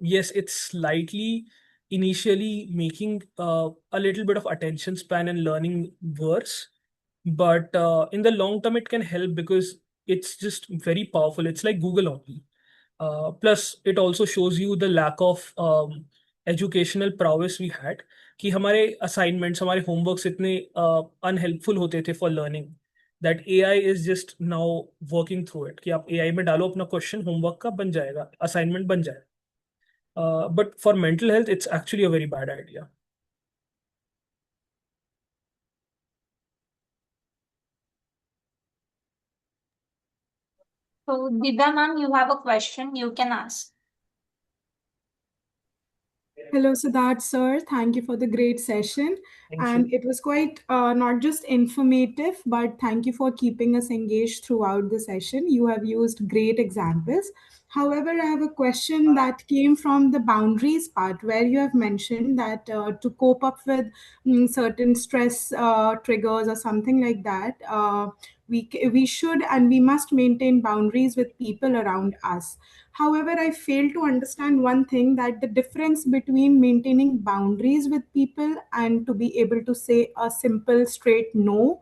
Yes, it's slightly initially making a little bit of attention span and learning worse, but in the long term, it can help because it's just very powerful. It's like Google only. Plus, it also shows you the lack of educational prowess we had, कि हमारे assignments, हमारे homeworks इतने unhelpful होते थे for learning, that AI is just now working through it, कि आप AI में डालो अपना क्वेश्चन, होमवर्क का बन जाएगा, असाइनमेंट बन जाएगा. But for mental health it's actually a very bad idea. So, Divya ma'am, you have a question, you can ask. Hello, Siddharth sir. Thank you for the great session. Thank It was quite not just informative, but thank you for keeping us engaged throughout the session. You have used great examples. However, I have a question that came from the boundaries part, where you have mentioned that to cope up with certain stress triggers or something like that, we should and we must maintain boundaries with people around us. However, I fail to understand one thing, that the difference between maintaining boundaries with people and to be able to say a simple, straight no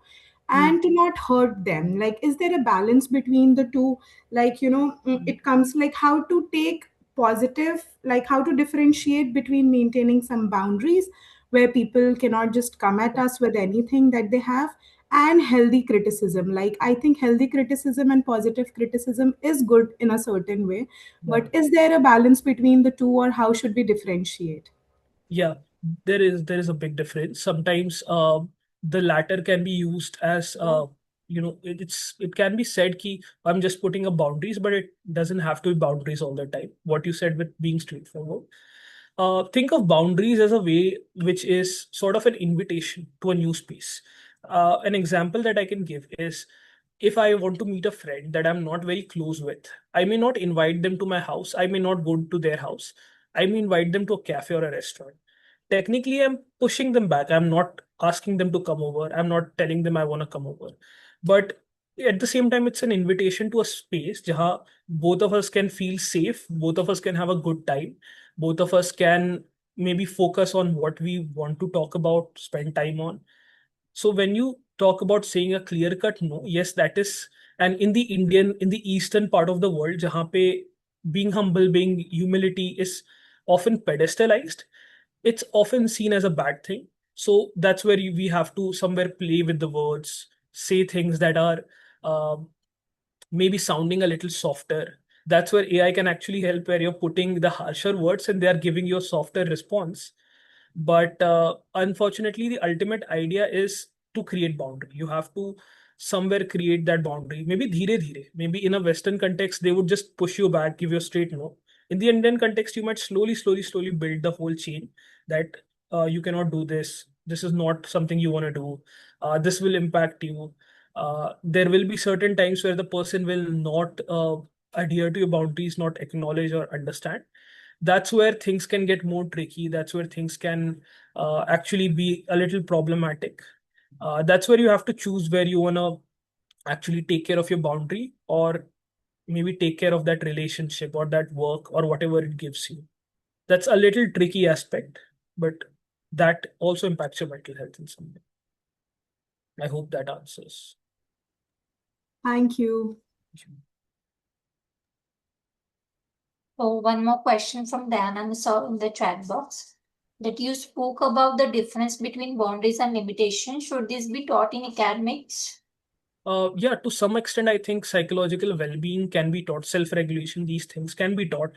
and to not hurt them. Like, is there a balance between the two? Like, it comes like how to take positive, like how to differentiate between maintaining some boundaries where people cannot just come at us with anything that they have, and healthy criticism. Like, I think healthy criticism and positive criticism is good in a certain way, but is there a balance between the two, or how should we differentiate? Yeah, there is a big difference. Sometimes the latter can be used as it can be said ki I'm just putting up boundaries, but it doesn't have to be boundaries all the time. What you said with being straightforward. Think of boundaries as a way which is sort of an invitation to a new space. An example that I can give is, if I want to meet a friend that I'm not very close with, I may not invite them to my house. I may not go to their house. I may invite them to a cafe or a restaurant. Technically, I'm pushing them back. I'm not asking them to come over. I'm not telling them I want to come over. But at the same time, it's an invitation to a space where both of us can feel safe, both of us can have a good time, both of us can maybe focus on what we want to talk about, spend time on. So when you talk about saying a clear cut no, yes, that is, and in the eastern part of the world, jahan pe being humble, being humility is often pedestalized. it's often seen as a bad thing. So that's where we have to somewhere play with the words, say things that are maybe sounding a little softer. That's where AI can actually help, where you're putting the harsher words and they are giving you a softer response. But unfortunately, the ultimate idea is to create boundary. You have to somewhere create that boundary. Maybe dheere dheere. Maybe in a Western context, they would just push you back, give you a straight no. In the Indian context, you might slowly build the whole chain that you cannot do this. This is not something you want to do. This will impact you. There will be certain times where the person will not adhere to your boundaries, not acknowledge or understand. That's where things can get more tricky. That's where things can actually be a little problematic. That's where you have to choose where you want to actually take care of your boundary, or maybe take care of that relationship or that work or whatever it gives you. That's a little tricky aspect, but that also impacts your mental health in some way. I hope that answers. Thank you. So one more question from Diana I saw in the chat box, that you spoke about the difference between boundaries and limitations. Should this be taught in academics? Yeah, to some extent, I think psychological well-being can be taught, self-regulation, these things can be taught.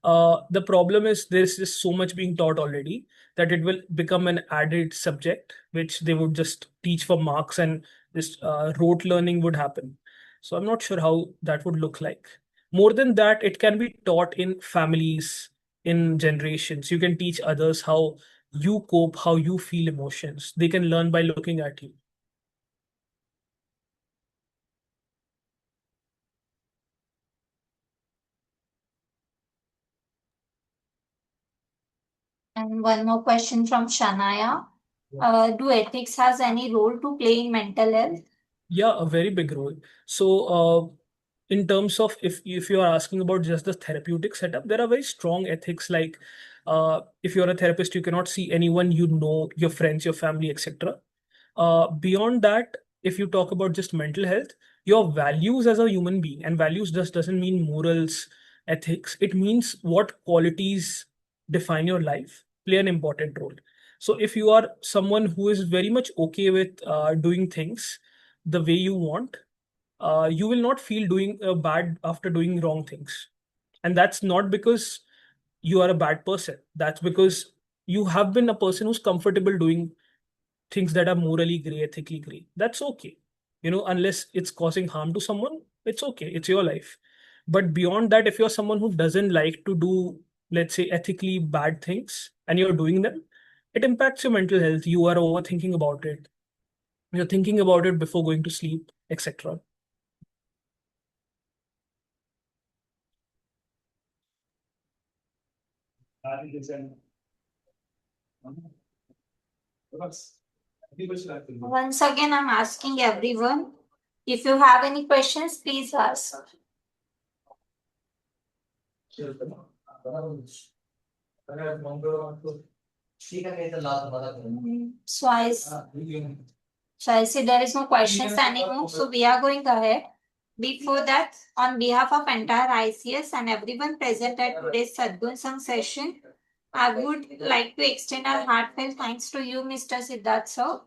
The problem is there's just so much being taught already that it will become an added subject, which they would just teach for marks, and this rote learning would happen. So I'm not sure how that would look like. More than that, it can be taught in families, in generations. You can teach others how you cope, how you feel emotions. They can learn by looking at you. And one more question from Shanaya. Do ethics has any role to play in mental health? Yeah, a very big role. So, in terms of if you are asking about just the therapeutic setup, there are very strong ethics. Like, if you're a therapist, you cannot see anyone you know, your friends, your family, etc. Beyond that, if you talk about just mental health, your values as a human being, and values just doesn't mean morals, ethics. It means what qualities define your life play an important role. So, if you are someone who is very much okay with doing things the way you want, you will not feel doing bad after doing wrong things. And that's not because you are a bad person. That's because you have been a person who's comfortable doing things that are morally gray, ethically gray. That's okay. Unless it's causing harm to someone, it's okay. It's your life. But beyond that, if you're someone who doesn't like to do, let's say, ethically bad things and you're doing them, it impacts your mental health. You are overthinking about it. You're thinking about it before going to sleep, etc. Once again, I'm asking everyone, if you have any questions, please ask. So I see there is no questions anymore. So we are going ahead. Before that, on behalf of entire ICS and everyone present at today's Sadgun Sang session, I would like to extend our heartfelt thanks to you, Mr. Siddharth sir,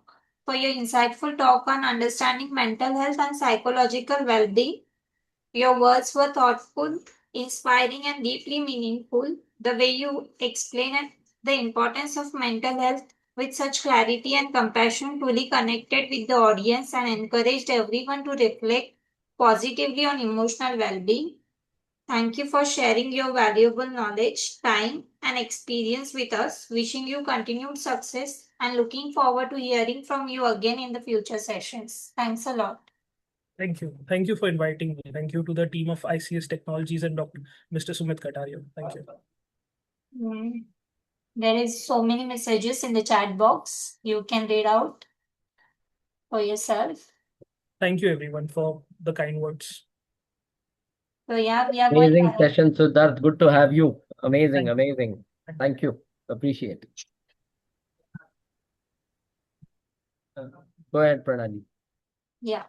for your insightful talk on understanding mental health and psychological well-being. Your words were thoughtful, inspiring, and deeply meaningful. The way you explained the importance of mental health with such clarity and compassion truly connected with the audience and encouraged everyone to reflect positively on emotional well being. Thank you for sharing your valuable knowledge, time, and experience with us. Wishing you continued success and looking forward to hearing from you again in the future sessions. Thanks a lot. Thank you. Thank you for inviting me. Thank you to the team of ICS Technologies and Dr. Mr. Sumit Kataria. Thank you. There is so many messages in the chat box. You can read out for yourself. Thank you everyone for the kind words. So yeah, we are going Amazing ahead. session, Siddharth. Good to have you. Amazing, Thank you. amazing. Thank you. Appreciate it. Go ahead, Pranali. Yeah.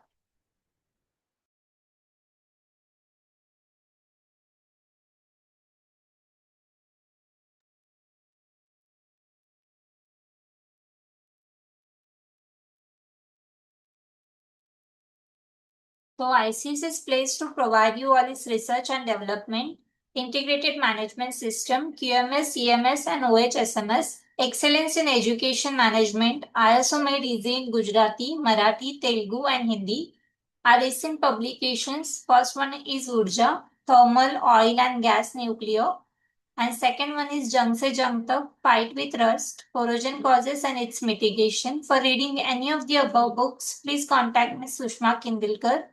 So ICS is placed to provide you all its research and development, integrated management system, QMS, EMS and OHSMS, excellence in education management, ISO made easy in Gujarati, Marathi, Telugu and Hindi. Our recent publications, first one is Urja, thermal, oil and gas, nuclear. And second one is Jung Se Jung Tak, Fight with Rust, Corrosion Causes and its Mitigation. For reading any of the above books, please contact Ms. Sushma Kindilkar.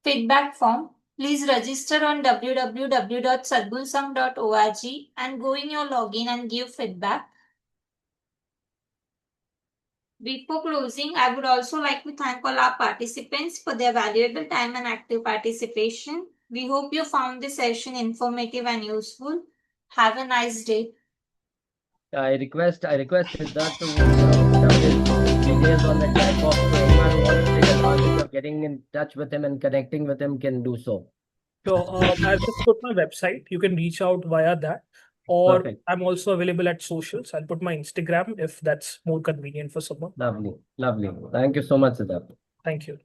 Feedback form. Please register on www.sadgulsang.org and go in your login and give feedback. Before closing, I would also like to thank all our participants for their valuable time and active participation. We hope you found this session informative and useful. Have a nice day. I request Siddharth to put up his details on the chat box, so anyone who wants to take advantage of getting in touch with him and connecting with him can do so. So I've just put my website. You can reach out via that. Or Perfect. I'm also available at socials. I'll put my Instagram if that's more convenient for someone. Lovely. Thank you so much, Siddharth. Thank you.